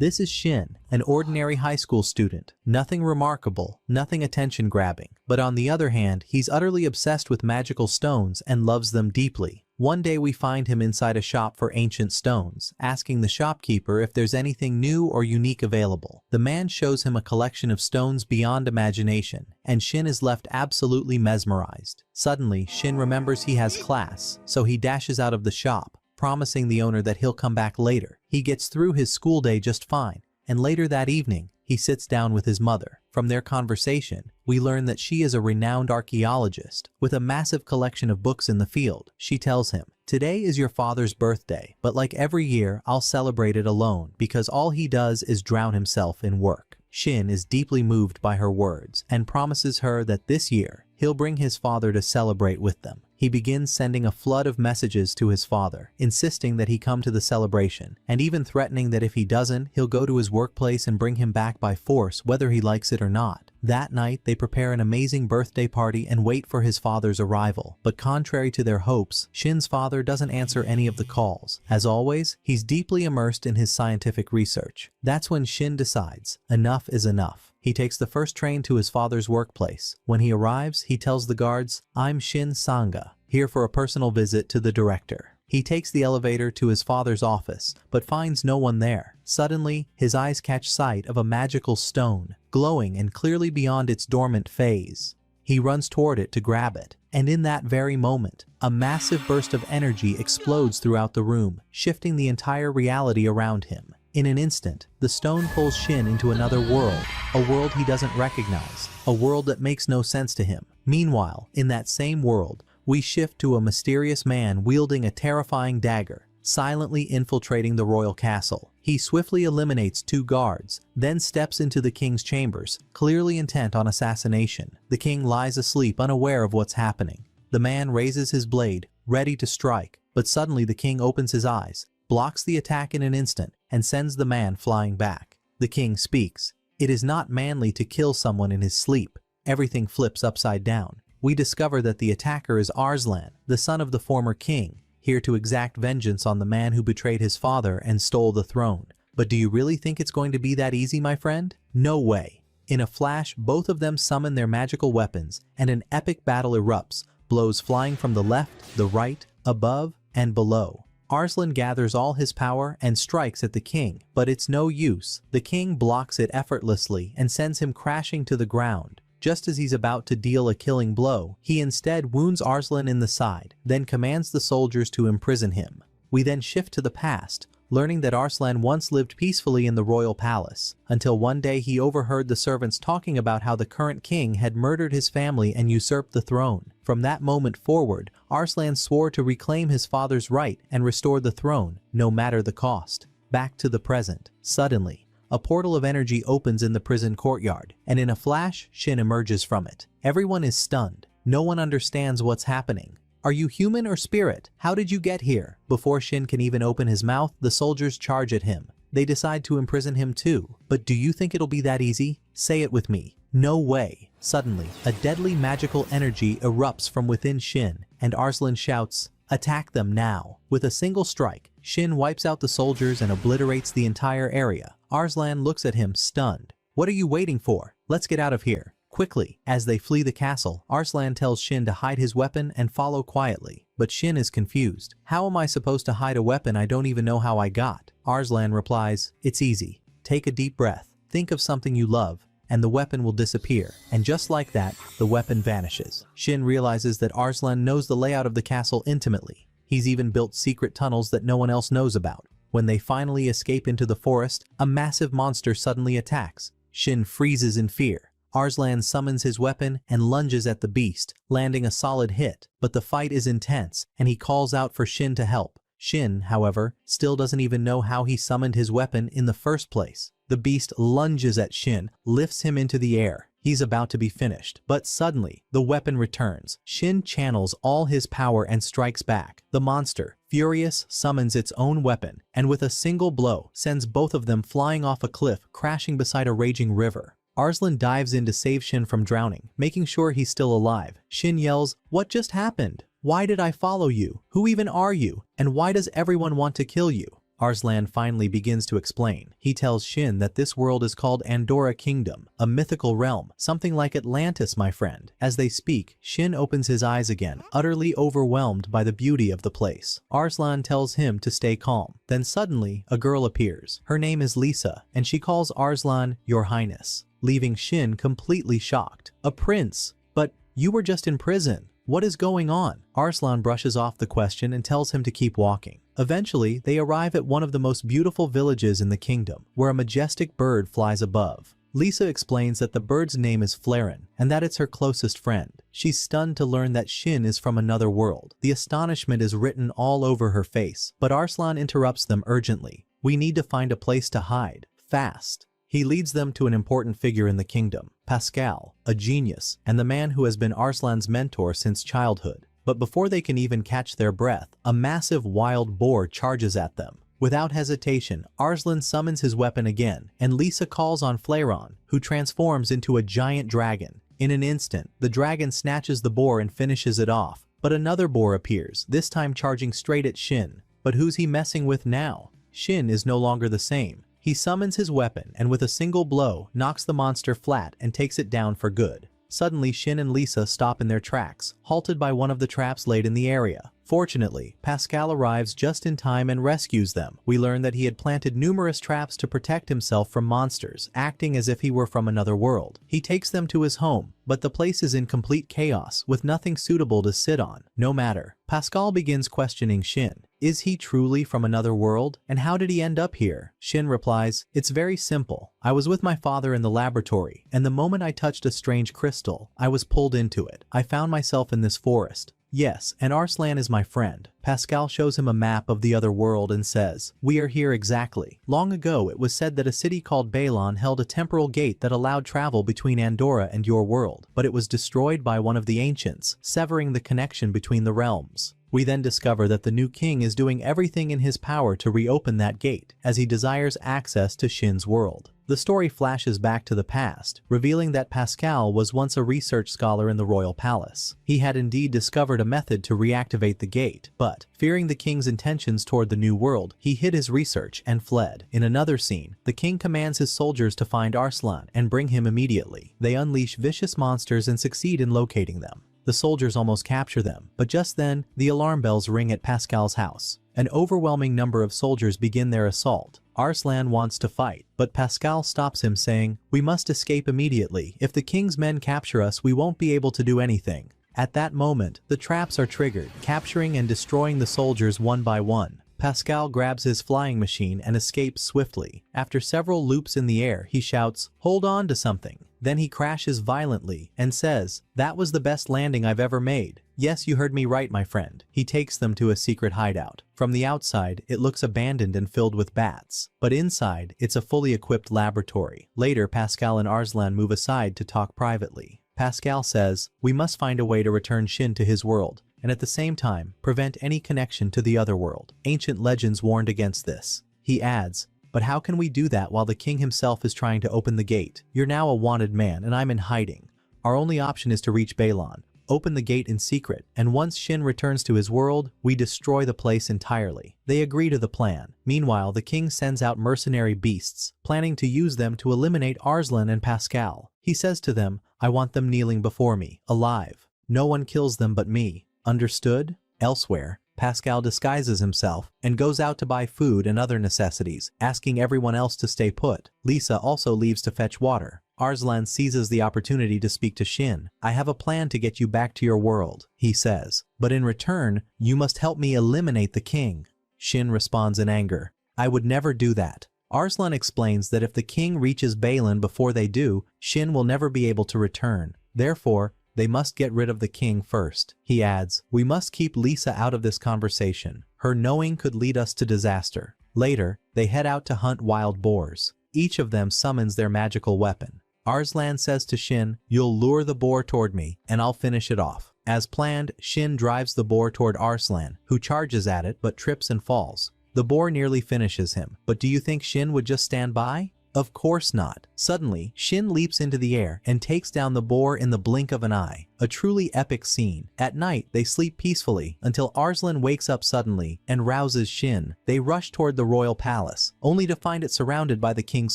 This is Shin, an ordinary high school student. Nothing remarkable, nothing attention-grabbing. But on the other hand, he's utterly obsessed with magical stones and loves them deeply. One day we find him inside a shop for ancient stones, asking the shopkeeper if there's anything new or unique available. The man shows him a collection of stones beyond imagination, and Shin is left absolutely mesmerized. Suddenly, Shin remembers he has class, so he dashes out of the shop, promising the owner that he'll come back later. He gets through his school day just fine, and later that evening, he sits down with his mother. From their conversation, we learn that she is a renowned archaeologist with a massive collection of books in the field. She tells him, "Today is your father's birthday, but like every year, I'll celebrate it alone because all he does is drown himself in work." Shin is deeply moved by her words and promises her that this year, he'll bring his father to celebrate with them. He begins sending a flood of messages to his father, insisting that he come to the celebration, and even threatening that if he doesn't, he'll go to his workplace and bring him back by force whether he likes it or not. That night, they prepare an amazing birthday party and wait for his father's arrival. But contrary to their hopes, Shin's father doesn't answer any of the calls. As always, he's deeply immersed in his scientific research. That's when Shin decides, enough is enough. He takes the first train to his father's workplace. When he arrives, he tells the guards, "I'm Shin Sanga, here for a personal visit to the director." He takes the elevator to his father's office, but finds no one there. Suddenly, his eyes catch sight of a magical stone, glowing and clearly beyond its dormant phase. He runs toward it to grab it, and in that very moment, a massive burst of energy explodes throughout the room, shifting the entire reality around him. In an instant, the stone pulls Shin into another world, a world he doesn't recognize, a world that makes no sense to him. Meanwhile, in that same world, we shift to a mysterious man wielding a terrifying dagger, silently infiltrating the royal castle. He swiftly eliminates 2 guards, then steps into the king's chambers, clearly intent on assassination. The king lies asleep, unaware of what's happening. The man raises his blade, ready to strike, but suddenly the king opens his eyes, blocks the attack in an instant, and sends the man flying back. The king speaks. It is not manly to kill someone in his sleep. Everything flips upside down. We discover that the attacker is Arslan, the son of the former king, here to exact vengeance on the man who betrayed his father and stole the throne. But do you really think it's going to be that easy, my friend? No way. In a flash, both of them summon their magical weapons, and an epic battle erupts, blows flying from the left, the right, above, and below. Arslan gathers all his power and strikes at the king, but it's no use. The king blocks it effortlessly and sends him crashing to the ground. Just as he's about to deal a killing blow, he instead wounds Arslan in the side, then commands the soldiers to imprison him. We then shift to the past, learning that Arslan once lived peacefully in the royal palace, until one day he overheard the servants talking about how the current king had murdered his family and usurped the throne. From that moment forward, Arslan swore to reclaim his father's right and restore the throne, no matter the cost. Back to the present. Suddenly, a portal of energy opens in the prison courtyard, and in a flash, Shin emerges from it. Everyone is stunned. No one understands what's happening. Are you human or spirit? How did you get here? Before Shin can even open his mouth, the soldiers charge at him. They decide to imprison him too. But do you think it'll be that easy? Say it with me. No way. Suddenly, a deadly magical energy erupts from within Shin, and Arslan shouts, "Attack them now." With a single strike, Shin wipes out the soldiers and obliterates the entire area. Arslan looks at him, stunned. "What are you waiting for? Let's get out of here." Quickly, as they flee the castle, Arslan tells Shin to hide his weapon and follow quietly. But Shin is confused. "How am I supposed to hide a weapon I don't even know how I got?" Arslan replies, "It's easy. Take a deep breath, think of something you love, and the weapon will disappear." And just like that, the weapon vanishes. Shin realizes that Arslan knows the layout of the castle intimately. He's even built secret tunnels that no one else knows about. When they finally escape into the forest, a massive monster suddenly attacks. Shin freezes in fear. Arslan summons his weapon and lunges at the beast, landing a solid hit. But the fight is intense, and he calls out for Shin to help. Shin, however, still doesn't even know how he summoned his weapon in the first place. The beast lunges at Shin, lifts him into the air. He's about to be finished, but suddenly, the weapon returns. Shin channels all his power and strikes back. The monster, furious, summons its own weapon, and with a single blow, sends both of them flying off a cliff, crashing beside a raging river. Arslan dives in to save Shin from drowning, making sure he's still alive. Shin yells, "What just happened? Why did I follow you? Who even are you? And why does everyone want to kill you?" Arslan finally begins to explain. He tells Shin that this world is called Andorra Kingdom, a mythical realm, something like Atlantis, my friend. As they speak, Shin opens his eyes again, utterly overwhelmed by the beauty of the place. Arslan tells him to stay calm. Then suddenly, a girl appears. Her name is Lisa, and she calls Arslan, Your Highness, leaving Shin completely shocked. A prince? But you were just in prison. What is going on? Arslan brushes off the question and tells him to keep walking. Eventually, they arrive at one of the most beautiful villages in the kingdom, where a majestic bird flies above. Lisa explains that the bird's name is Flaren, and that it's her closest friend. She's stunned to learn that Shin is from another world. The astonishment is written all over her face, but Arslan interrupts them urgently. We need to find a place to hide, fast. He leads them to an important figure in the kingdom, Pascal, a genius, and the man who has been Arslan's mentor since childhood. But before they can even catch their breath, a massive wild boar charges at them. Without hesitation, Arslan summons his weapon again, and Lisa calls on Flareon, who transforms into a giant dragon. In an instant, the dragon snatches the boar and finishes it off, but another boar appears, this time charging straight at Shin. But who's he messing with now? Shin is no longer the same. He summons his weapon and with a single blow knocks the monster flat and takes it down for good. Suddenly, Shin and Lisa stop in their tracks, halted by one of the traps laid in the area. Fortunately, Pascal arrives just in time and rescues them. We learn that he had planted numerous traps to protect himself from monsters, acting as if he were from another world. He takes them to his home, but the place is in complete chaos, with nothing suitable to sit on. No matter. Pascal begins questioning Shin. Is he truly from another world? And how did he end up here? Shin replies, It's very simple. I was with my father in the laboratory, and the moment I touched a strange crystal, I was pulled into it. I found myself in this forest. Yes, and Arslan is my friend. Pascal shows him a map of the other world and says, We are here exactly. Long ago it was said that a city called Balon held a temporal gate that allowed travel between Andorra and your world, but it was destroyed by one of the ancients, severing the connection between the realms. We then discover that the new king is doing everything in his power to reopen that gate, as he desires access to Shin's world. The story flashes back to the past, revealing that Pascal was once a research scholar in the royal palace. He had indeed discovered a method to reactivate the gate, but, fearing the king's intentions toward the new world, he hid his research and fled. In another scene, the king commands his soldiers to find Arslan and bring him immediately. They unleash vicious monsters and succeed in locating them. The soldiers almost capture them, but just then, the alarm bells ring at Pascal's house. An overwhelming number of soldiers begin their assault. Arslan wants to fight, but Pascal stops him saying, We must escape immediately. If the king's men capture us, we won't be able to do anything. At that moment, the traps are triggered, capturing and destroying the soldiers one by one. Pascal grabs his flying machine and escapes swiftly. After several loops in the air, he shouts, Hold on to something. Then he crashes violently and says, That was the best landing I've ever made. Yes, you heard me right, my friend. He takes them to a secret hideout. From the outside, it looks abandoned and filled with bats. But inside, it's a fully equipped laboratory. Later, Pascal and Arslan move aside to talk privately. Pascal says, We must find a way to return Shin to his world, and at the same time, prevent any connection to the other world. Ancient legends warned against this. He adds, But how can we do that while the king himself is trying to open the gate? You're now a wanted man and I'm in hiding. Our only option is to reach Balon, open the gate in secret, and once Shin returns to his world, we destroy the place entirely. They agree to the plan. Meanwhile, the king sends out mercenary beasts, planning to use them to eliminate Arslan and Pascal. He says to them, I want them kneeling before me, alive. No one kills them but me. Understood? Elsewhere, Pascal disguises himself and goes out to buy food and other necessities, asking everyone else to stay put. Lisa also leaves to fetch water. Arslan seizes the opportunity to speak to Shin. I have a plan to get you back to your world, he says. But in return, you must help me eliminate the king. Shin responds in anger. I would never do that. Arslan explains that if the king reaches Balon before they do, Shin will never be able to return. Therefore, they must get rid of the king first. He adds, We must keep Lisa out of this conversation. Her knowing could lead us to disaster. Later, they head out to hunt wild boars. Each of them summons their magical weapon. Arslan says to Shin, You'll lure the boar toward me, and I'll finish it off. As planned, Shin drives the boar toward Arslan, who charges at it but trips and falls. The boar nearly finishes him, but do you think Shin would just stand by? Of course not. Suddenly, Shin leaps into the air and takes down the boar in the blink of an eye. A truly epic scene. At night, they sleep peacefully until Arslan wakes up suddenly and rouses Shin. They rush toward the royal palace, only to find it surrounded by the king's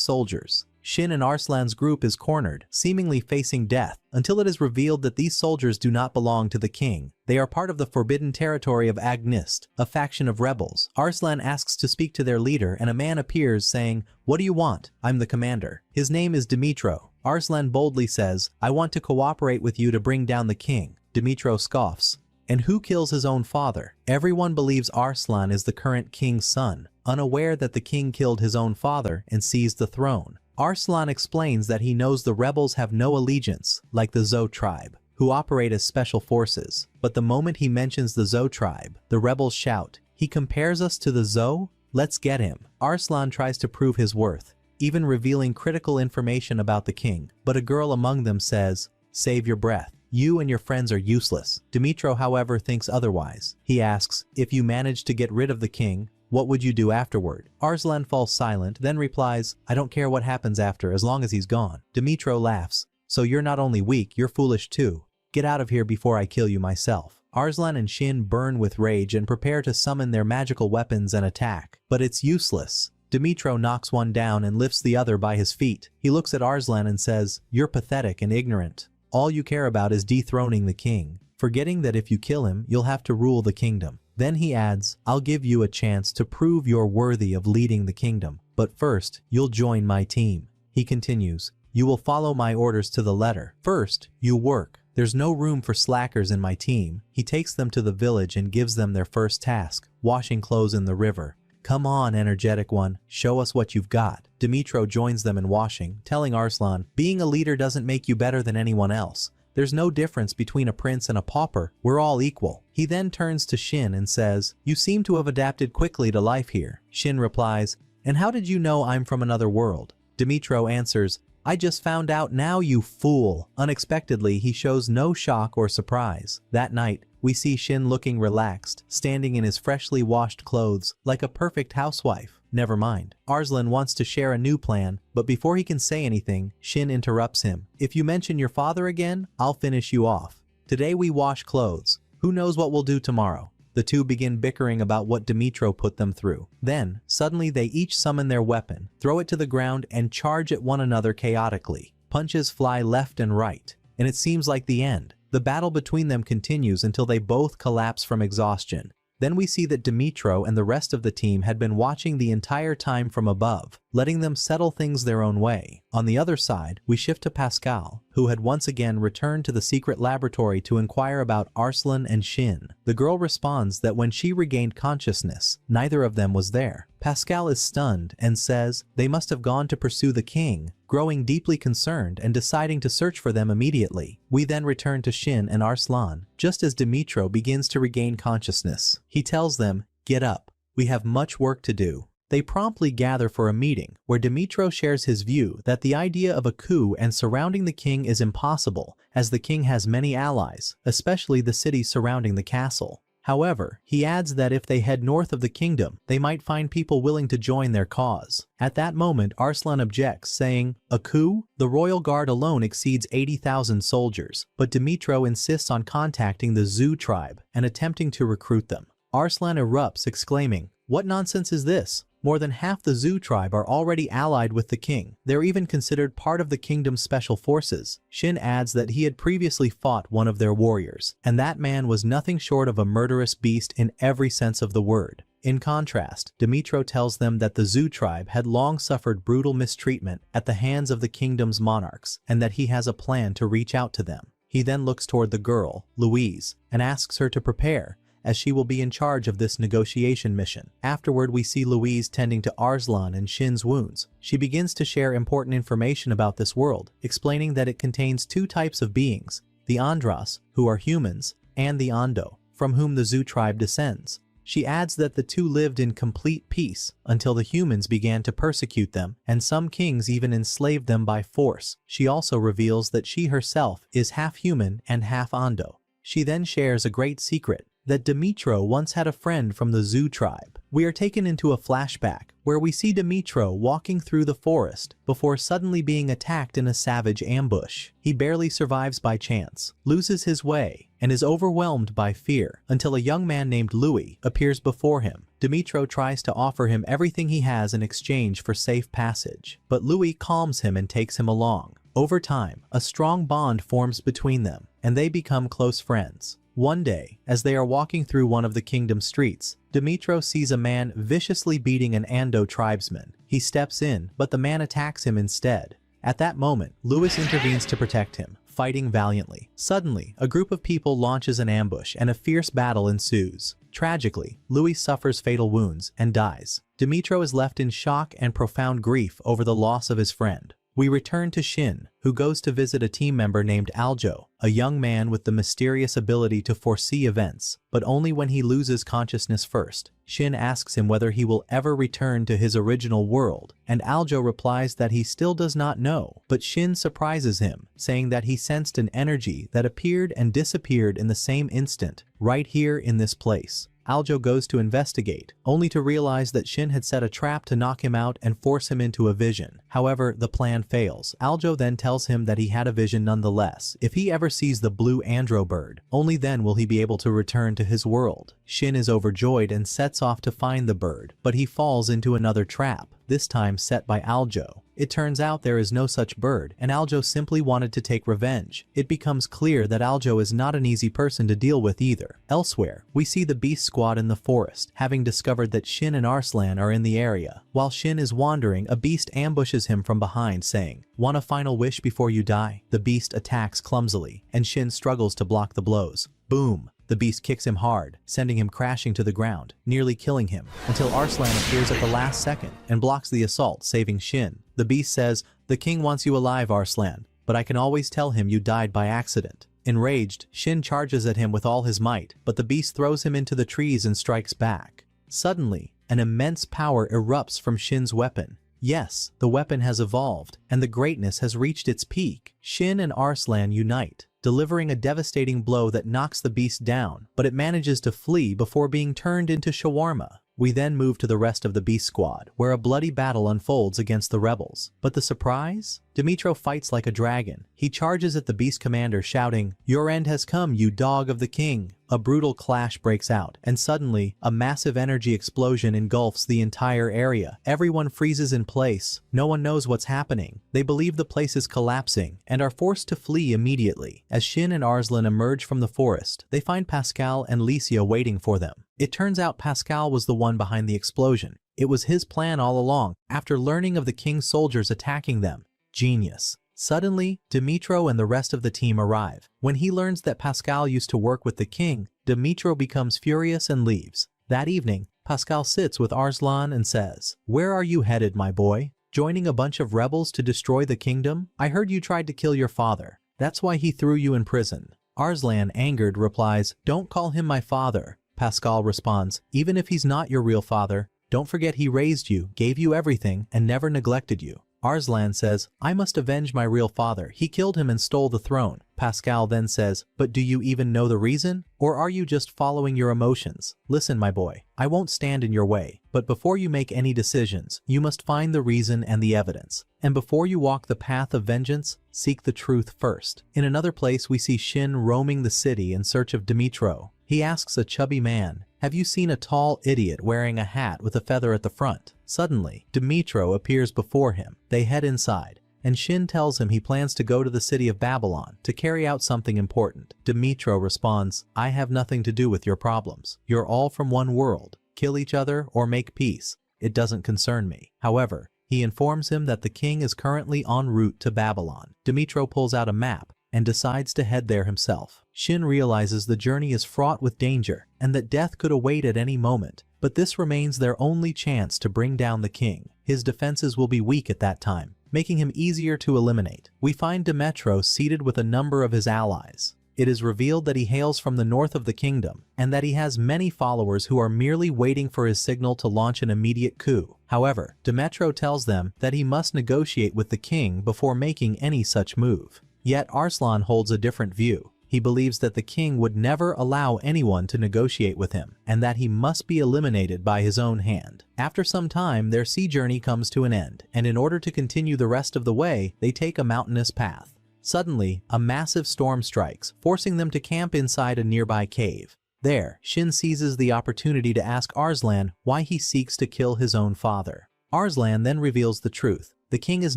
soldiers. Shin and Arslan's group is cornered, seemingly facing death, until it is revealed that these soldiers do not belong to the king. They are part of the forbidden territory of Agnist, a faction of rebels. Arslan asks to speak to their leader and a man appears saying, "What do you want? I'm the commander." His name is Dimitro. Arslan boldly says, "I want to cooperate with you to bring down the king." Dimitro scoffs. And who kills his own father? Everyone believes Arslan is the current king's son, unaware that the king killed his own father and seized the throne. Arslan explains that he knows the rebels have no allegiance, like the Zhou tribe, who operate as special forces. But the moment he mentions the Zhou tribe, the rebels shout, "He compares us to the Zhou? Let's get him." Arslan tries to prove his worth, even revealing critical information about the king. But a girl among them says, "Save your breath. You and your friends are useless." Dimitro, however, thinks otherwise. He asks, "If you manage to get rid of the king, what would you do afterward?" Arslan falls silent, then replies, "I don't care what happens after as long as he's gone." Dimitro laughs, "So you're not only weak, you're foolish too. Get out of here before I kill you myself." Arslan and Shin burn with rage and prepare to summon their magical weapons and attack. But it's useless. Dimitro knocks one down and lifts the other by his feet. He looks at Arslan and says, "You're pathetic and ignorant. All you care about is dethroning the king, forgetting that if you kill him, you'll have to rule the kingdom." Then he adds, "I'll give you a chance to prove you're worthy of leading the kingdom, but first, you'll join my team." He continues, "You will follow my orders to the letter. First, you work. There's no room for slackers in my team." He takes them to the village and gives them their first task, washing clothes in the river. "Come on, energetic one, show us what you've got." Dimitro joins them in washing, telling Arslan, "Being a leader doesn't make you better than anyone else. There's no difference between a prince and a pauper, we're all equal." He then turns to Shin and says, "You seem to have adapted quickly to life here." Shin replies, "And how did you know I'm from another world?" Dimitro answers, "I just found out now, you fool." Unexpectedly, he shows no shock or surprise. That night, we see Shin looking relaxed, standing in his freshly washed clothes, like a perfect housewife. Never mind. Arslan wants to share a new plan, but before he can say anything, Shin interrupts him. "If you mention your father again, I'll finish you off. Today we wash clothes. Who knows what we'll do tomorrow?" The two begin bickering about what Dimitro put them through. Then, suddenly they each summon their weapon, throw it to the ground, and charge at one another chaotically. Punches fly left and right, and it seems like the end. The battle between them continues until they both collapse from exhaustion. Then we see that Dimitro and the rest of the team had been watching the entire time from above, letting them settle things their own way. On the other side, we shift to Pascal, who had once again returned to the secret laboratory to inquire about Arslan and Shin. The girl responds that when she regained consciousness, neither of them was there. Pascal is stunned and says they must have gone to pursue the king, growing deeply concerned and deciding to search for them immediately. We then return to Shin and Arslan, just as Dimitro begins to regain consciousness. He tells them, "Get up. We have much work to do." They promptly gather for a meeting, where Dimitro shares his view that the idea of a coup and surrounding the king is impossible, as the king has many allies, especially the cities surrounding the castle. However, he adds that if they head north of the kingdom, they might find people willing to join their cause. At that moment, Arslan objects, saying, "A coup? The royal guard alone exceeds 80,000 soldiers," but Dimitro insists on contacting the Zhou tribe and attempting to recruit them. Arslan erupts, exclaiming, "What nonsense is this? More than half the Zhou tribe are already allied with the king. They're even considered part of the kingdom's special forces." Shin adds that he had previously fought one of their warriors, and that man was nothing short of a murderous beast in every sense of the word. In contrast, Dimitro tells them that the Zhou tribe had long suffered brutal mistreatment at the hands of the kingdom's monarchs, and that he has a plan to reach out to them. He then looks toward the girl, Louise, and asks her to prepare, as she will be in charge of this negotiation mission. Afterward, we see Louise tending to Arslan and Shin's wounds. She begins to share important information about this world, explaining that it contains two types of beings, the Andras, who are humans, and the Ando, from whom the Zhou tribe descends. She adds that the two lived in complete peace until the humans began to persecute them, and some kings even enslaved them by force. She also reveals that she herself is half human and half Ando. She then shares a great secret, that Dimitro once had a friend from the Zhou tribe. We are taken into a flashback, where we see Dimitro walking through the forest before suddenly being attacked in a savage ambush. He barely survives by chance, loses his way, and is overwhelmed by fear until a young man named Louis appears before him. Dimitro tries to offer him everything he has in exchange for safe passage, but Louis calms him and takes him along. Over time, a strong bond forms between them, and they become close friends. One day, as they are walking through one of the kingdom's streets, Dimitro sees a man viciously beating an Ando tribesman. He steps in, but the man attacks him instead. At that moment, Louis intervenes to protect him, fighting valiantly. Suddenly, a group of people launches an ambush and a fierce battle ensues. Tragically, Louis suffers fatal wounds and dies. Dimitro is left in shock and profound grief over the loss of his friend. We return to Shin, who goes to visit a team member named Aljo, a young man with the mysterious ability to foresee events, but only when he loses consciousness first. Shin asks him whether he will ever return to his original world, and Aljo replies that he still does not know, but Shin surprises him, saying that he sensed an energy that appeared and disappeared in the same instant, right here in this place. Aljo goes to investigate, only to realize that Shin had set a trap to knock him out and force him into a vision. However, the plan fails. Aljo then tells him that he had a vision nonetheless. If he ever sees the blue andro bird, only then will he be able to return to his world. Shin is overjoyed and sets off to find the bird, but he falls into another trap, this time set by Aljo. It turns out there is no such bird, and Aljo simply wanted to take revenge. It becomes clear that Aljo is not an easy person to deal with either. Elsewhere, we see the Beast Squad in the forest, having discovered that Shin and Arslan are in the area. While Shin is wandering, a beast ambushes him from behind, saying, "Want a final wish before you die?" The beast attacks clumsily, and Shin struggles to block the blows. Boom! The beast kicks him hard, sending him crashing to the ground, nearly killing him, until Arslan appears at the last second and blocks the assault, saving Shin. The beast says, "The king wants you alive, Arslan, but I can always tell him you died by accident." Enraged, Shin charges at him with all his might, but the beast throws him into the trees and strikes back. Suddenly, an immense power erupts from Shin's weapon. Yes, the weapon has evolved, and the greatness has reached its peak. Shin and Arslan unite, delivering a devastating blow that knocks the beast down, but it manages to flee before being turned into shawarma. We then move to the rest of the Beast Squad, where a bloody battle unfolds against the rebels. But the surprise? Dimitro fights like a dragon. He charges at the Beast Commander, shouting, "Your end has come, you dog of the king!" A brutal clash breaks out, and suddenly, a massive energy explosion engulfs the entire area. Everyone freezes in place. No one knows what's happening. They believe the place is collapsing, and are forced to flee immediately. As Shin and Arslan emerge from the forest, they find Pascal and Licia waiting for them. It turns out Pascal was the one behind the explosion. It was his plan all along, after learning of the king's soldiers attacking them. Genius. Suddenly, Dimitro and the rest of the team arrive. When he learns that Pascal used to work with the king, Dimitro becomes furious and leaves. That evening, Pascal sits with Arslan and says, "Where are you headed, my boy? Joining a bunch of rebels to destroy the kingdom? I heard you tried to kill your father. That's why he threw you in prison." Arslan, angered, replies, "Don't call him my father." Pascal responds, "Even if he's not your real father, don't forget he raised you, gave you everything, and never neglected you." Arslan says, "I must avenge my real father. He killed him and stole the throne." Pascal then says, "But do you even know the reason? Or are you just following your emotions? Listen, my boy, I won't stand in your way, but before you make any decisions, you must find the reason and the evidence. And before you walk the path of vengeance, seek the truth first." In another place, we see Shin roaming the city in search of Dimitro. He asks a chubby man, "Have you seen a tall idiot wearing a hat with a feather at the front?" Suddenly, Dimitro appears before him. They head inside, and Shin tells him he plans to go to the city of Babylon to carry out something important. Dimitro responds, "I have nothing to do with your problems. You're all from one world. Kill each other or make peace. It doesn't concern me." However, he informs him that the king is currently en route to Babylon. Dimitro pulls out a map and decides to head there himself. Shin realizes the journey is fraught with danger and that death could await at any moment, but this remains their only chance to bring down the king. His defenses will be weak at that time, making him easier to eliminate. We find Dimitro seated with a number of his allies. It is revealed that he hails from the north of the kingdom, and that he has many followers who are merely waiting for his signal to launch an immediate coup. However, Dimitro tells them that he must negotiate with the king before making any such move. Yet Arslan holds a different view. He believes that the king would never allow anyone to negotiate with him, and that he must be eliminated by his own hand. After some time, their sea journey comes to an end, and in order to continue the rest of the way, they take a mountainous path. Suddenly, a massive storm strikes, forcing them to camp inside a nearby cave. There, Shin seizes the opportunity to ask Arslan why he seeks to kill his own father. Arslan then reveals the truth. The king is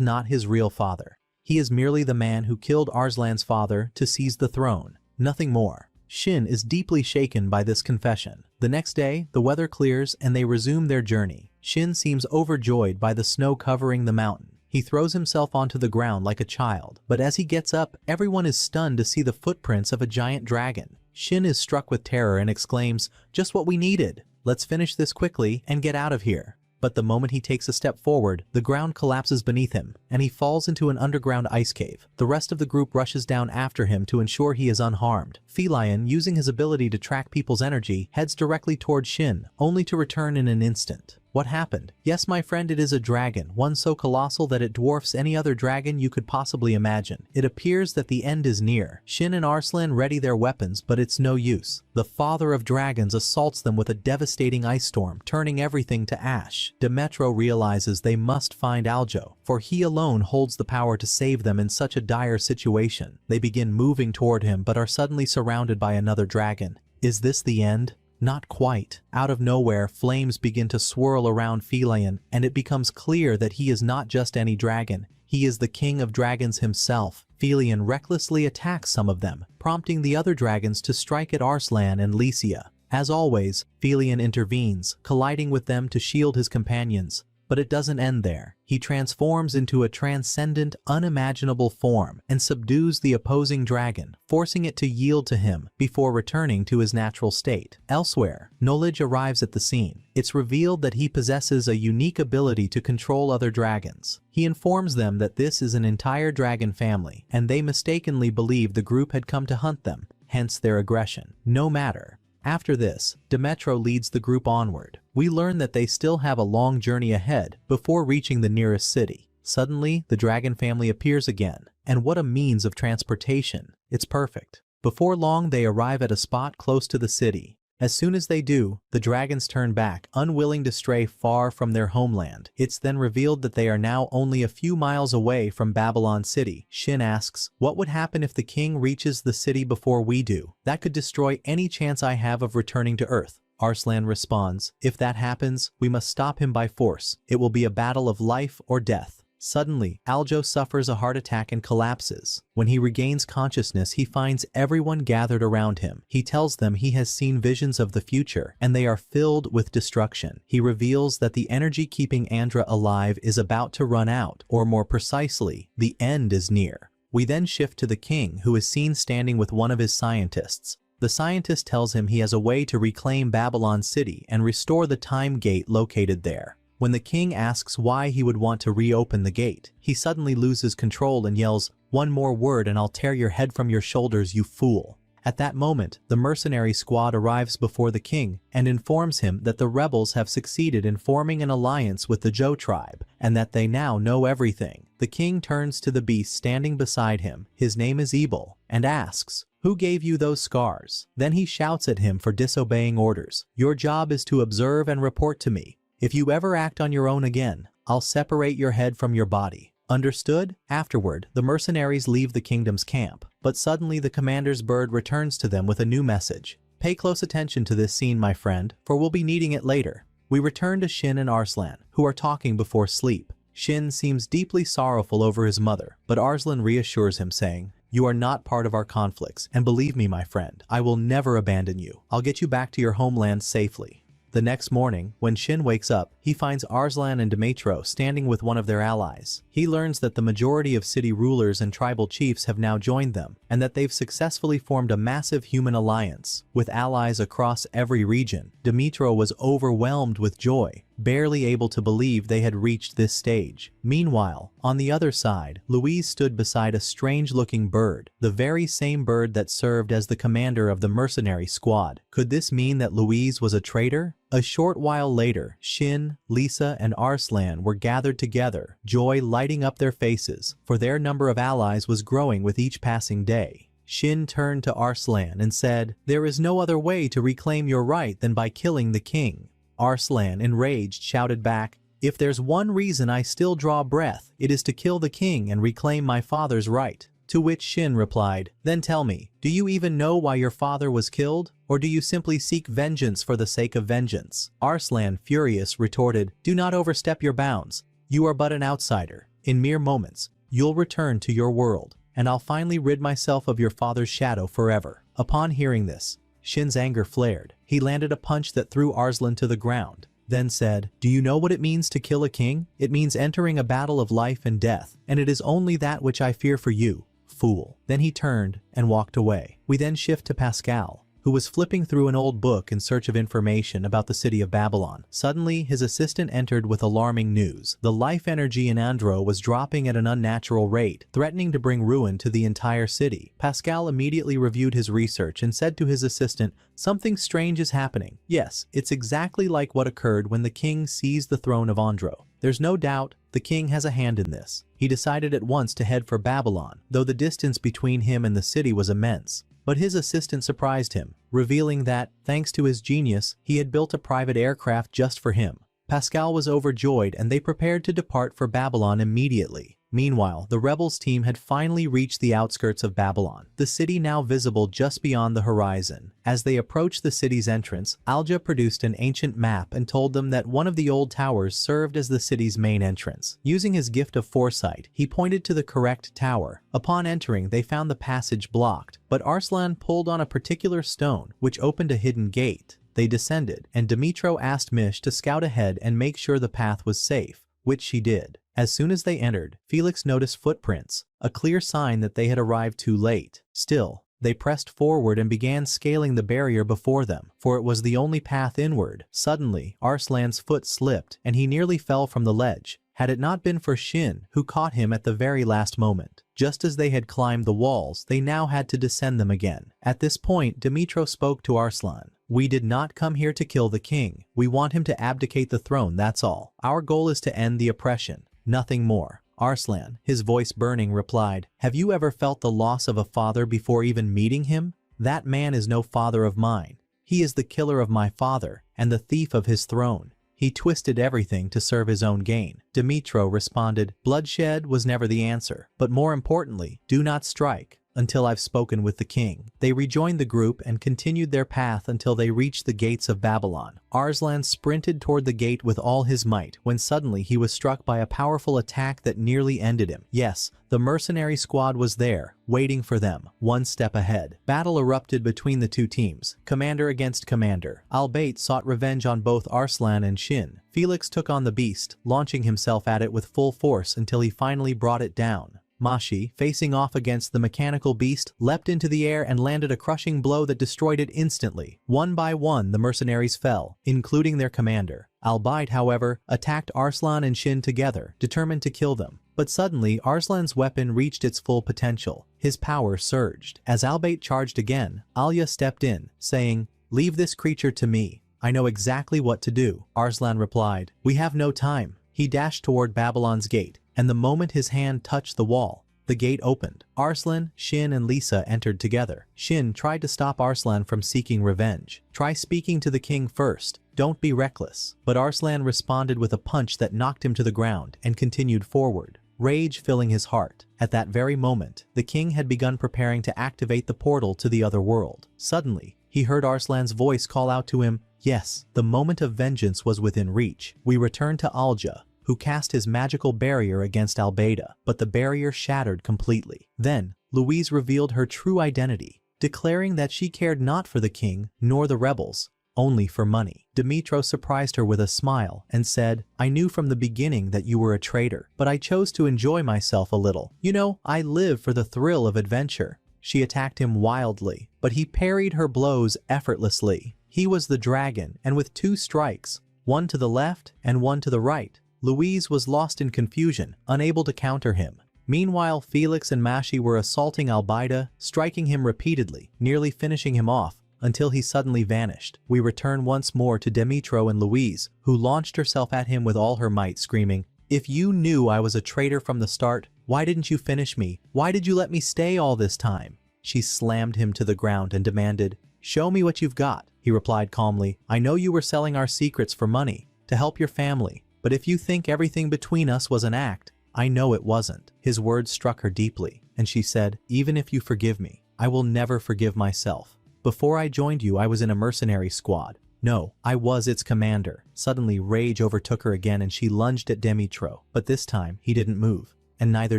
not his real father. He is merely the man who killed Arslan's father to seize the throne. Nothing more. Shin is deeply shaken by this confession. The next day, the weather clears and they resume their journey. Shin seems overjoyed by the snow covering the mountain. He throws himself onto the ground like a child, but as he gets up, everyone is stunned to see the footprints of a giant dragon. Shin is struck with terror and exclaims, "Just what we needed! Let's finish this quickly and get out of here." But the moment he takes a step forward, the ground collapses beneath him, and he falls into an underground ice cave. The rest of the group rushes down after him to ensure he is unharmed. Feline, using his ability to track people's energy, heads directly toward Shin, only to return in an instant. What happened? Yes, my friend, it is a dragon, one so colossal that it dwarfs any other dragon you could possibly imagine. It appears that the end is near. Shin and Arslan ready their weapons, but it's no use. The father of dragons assaults them with a devastating ice storm, turning everything to ash. Demetro realizes they must find Aljo, for he alone holds the power to save them in such a dire situation. They begin moving toward him, but are suddenly surrounded by another dragon. Is this the end? Not quite. Out of nowhere, flames begin to swirl around Feline, and it becomes clear that he is not just any dragon. He is the king of dragons himself. Feline recklessly attacks some of them, prompting the other dragons to strike at Arslan and Lycia. As always, Feline intervenes, colliding with them to shield his companions. But it doesn't end there. He transforms into a transcendent, unimaginable form and subdues the opposing dragon, forcing it to yield to him before returning to his natural state. Elsewhere, Knowledge arrives at the scene. It's revealed that he possesses a unique ability to control other dragons. He informs them that this is an entire dragon family, and they mistakenly believe the group had come to hunt them, hence their aggression. No matter. After this, Demetro leads the group onward. We learn that they still have a long journey ahead before reaching the nearest city. Suddenly, the dragon family appears again, and what a means of transportation. It's perfect. Before long, they arrive at a spot close to the city. As soon as they do, the dragons turn back, unwilling to stray far from their homeland. It's then revealed that they are now only a few miles away from Babylon City. Shin asks, what would happen if the king reaches the city before we do? That could destroy any chance I have of returning to Earth. Arslan responds, if that happens, we must stop him by force. It will be a battle of life or death. Suddenly, Aljo suffers a heart attack and collapses. When he regains consciousness, he finds everyone gathered around him. He tells them he has seen visions of the future, and they are filled with destruction. He reveals that the energy keeping Andra alive is about to run out, or more precisely, the end is near. We then shift to the king, who is seen standing with one of his scientists. The scientist tells him he has a way to reclaim Babylon City and restore the time gate located there. When the king asks why he would want to reopen the gate, he suddenly loses control and yells, "One more word and I'll tear your head from your shoulders, you fool." At that moment, the mercenary squad arrives before the king and informs him that the rebels have succeeded in forming an alliance with the Zhou tribe and that they now know everything. The king turns to the beast standing beside him, his name is Ebel, and asks, "Who gave you those scars?" Then he shouts at him for disobeying orders. "Your job is to observe and report to me. If you ever act on your own again, I'll separate your head from your body. Understood?" Afterward, the mercenaries leave the kingdom's camp, but suddenly the commander's bird returns to them with a new message. Pay close attention to this scene, my friend, for we'll be needing it later. We return to Shin and Arslan, who are talking before sleep. Shin seems deeply sorrowful over his mother, but Arslan reassures him, saying, "You are not part of our conflicts, and believe me, my friend, I will never abandon you. I'll get you back to your homeland safely." The next morning, when Shin wakes up, he finds Arslan and Demetro standing with one of their allies. He learns that the majority of city rulers and tribal chiefs have now joined them, and that they've successfully formed a massive human alliance, with allies across every region. Demetro was overwhelmed with joy, barely able to believe they had reached this stage. Meanwhile, on the other side, Louise stood beside a strange-looking bird, the very same bird that served as the commander of the mercenary squad. Could this mean that Louise was a traitor? A short while later, Shin, Lisa, and Arslan were gathered together, joy lighting up their faces, for their number of allies was growing with each passing day. Shin turned to Arslan and said, "There is no other way to reclaim your right than by killing the king." Arslan, enraged, shouted back, "If there's one reason I still draw breath, it is to kill the king and reclaim my father's right." To which Shin replied, "Then tell me, do you even know why your father was killed? Or do you simply seek vengeance for the sake of vengeance?" Arslan, furious, retorted, "Do not overstep your bounds. You are but an outsider. In mere moments, you'll return to your world, and I'll finally rid myself of your father's shadow forever." Upon hearing this, Shin's anger flared. He landed a punch that threw Arslan to the ground, then said, "Do you know what it means to kill a king? It means entering a battle of life and death, and it is only that which I fear for you, fool." Then he turned and walked away. We then shift to Pascal, who was flipping through an old book in search of information about the city of Babylon. Suddenly, his assistant entered with alarming news. The life energy in Andro was dropping at an unnatural rate, threatening to bring ruin to the entire city. Pascal immediately reviewed his research and said to his assistant, "Something strange is happening. Yes, it's exactly like what occurred when the king seized the throne of Andro. There's no doubt the king has a hand in this." He decided at once to head for Babylon, though the distance between him and the city was immense. But his assistant surprised him, revealing that, thanks to his genius, he had built a private aircraft just for him. Pascal was overjoyed and they prepared to depart for Babylon immediately. Meanwhile, the rebels team had finally reached the outskirts of Babylon, the city now visible just beyond the horizon. As they approached the city's entrance, Alja produced an ancient map and told them that one of the old towers served as the city's main entrance. Using his gift of foresight, he pointed to the correct tower. Upon entering, they found the passage blocked, but Arslan pulled on a particular stone, which opened a hidden gate. They descended, and Dimitro asked Mish to scout ahead and make sure the path was safe, which she did. As soon as they entered, Felix noticed footprints, a clear sign that they had arrived too late. Still, they pressed forward and began scaling the barrier before them, for it was the only path inward. Suddenly, Arslan's foot slipped, and he nearly fell from the ledge, had it not been for Shin, who caught him at the very last moment. Just as they had climbed the walls, they now had to descend them again. At this point, Dimitro spoke to Arslan. "We did not come here to kill the king. We want him to abdicate the throne, that's all. Our goal is to end the oppression. Nothing more." Arslan, his voice burning, replied, "Have you ever felt the loss of a father before even meeting him? That man is no father of mine. He is the killer of my father, and the thief of his throne. He twisted everything to serve his own gain." Dimitro responded, "Bloodshed was never the answer, but more importantly, do not strike until I've spoken with the king." They rejoined the group and continued their path until they reached the gates of Babylon. Arslan sprinted toward the gate with all his might when suddenly he was struck by a powerful attack that nearly ended him. Yes, the mercenary squad was there, waiting for them, one step ahead. Battle erupted between the two teams, commander against commander. Albeit sought revenge on both Arslan and Shin. Felix took on the beast, launching himself at it with full force until he finally brought it down. Mashi, facing off against the mechanical beast, leapt into the air and landed a crushing blow that destroyed it instantly. One by one, the mercenaries fell, including their commander. Albeit, however, attacked Arslan and Shin together, determined to kill them. But suddenly, Arslan's weapon reached its full potential. His power surged. As Albeit charged again, Alya stepped in, saying, "Leave this creature to me. I know exactly what to do." Arslan replied, "We have no time." He dashed toward Babylon's gate, and the moment his hand touched the wall, the gate opened. Arslan, Shin, and Lisa entered together. Shin tried to stop Arslan from seeking revenge. "Try speaking to the king first. Don't be reckless." But Arslan responded with a punch that knocked him to the ground and continued forward, rage filling his heart. At that very moment, the king had begun preparing to activate the portal to the other world. Suddenly, he heard Arslan's voice call out to him. Yes, the moment of vengeance was within reach. We return to Alja, who cast his magical barrier against Albeda, but the barrier shattered completely. Then, Louise revealed her true identity, declaring that she cared not for the king nor the rebels, only for money. Dimitro surprised her with a smile and said, "I knew from the beginning that you were a traitor, but I chose to enjoy myself a little. You know, I live for the thrill of adventure." She attacked him wildly, but he parried her blows effortlessly. He was the dragon, and with two strikes, one to the left and one to the right, Louise was lost in confusion, unable to counter him. Meanwhile, Felix and Mashi were assaulting Albeda, striking him repeatedly, nearly finishing him off, until he suddenly vanished. We return once more to Dimitro and Louise, who launched herself at him with all her might, screaming, "If you knew I was a traitor from the start, why didn't you finish me? Why did you let me stay all this time?" She slammed him to the ground and demanded, "Show me what you've got." He replied calmly, "I know you were selling our secrets for money, to help your family, but if you think everything between us was an act, I know it wasn't." His words struck her deeply, and she said, "Even if you forgive me, I will never forgive myself. Before I joined you, I was in a mercenary squad. No, I was its commander." Suddenly, rage overtook her again and she lunged at Dimitro, but this time he didn't move, and neither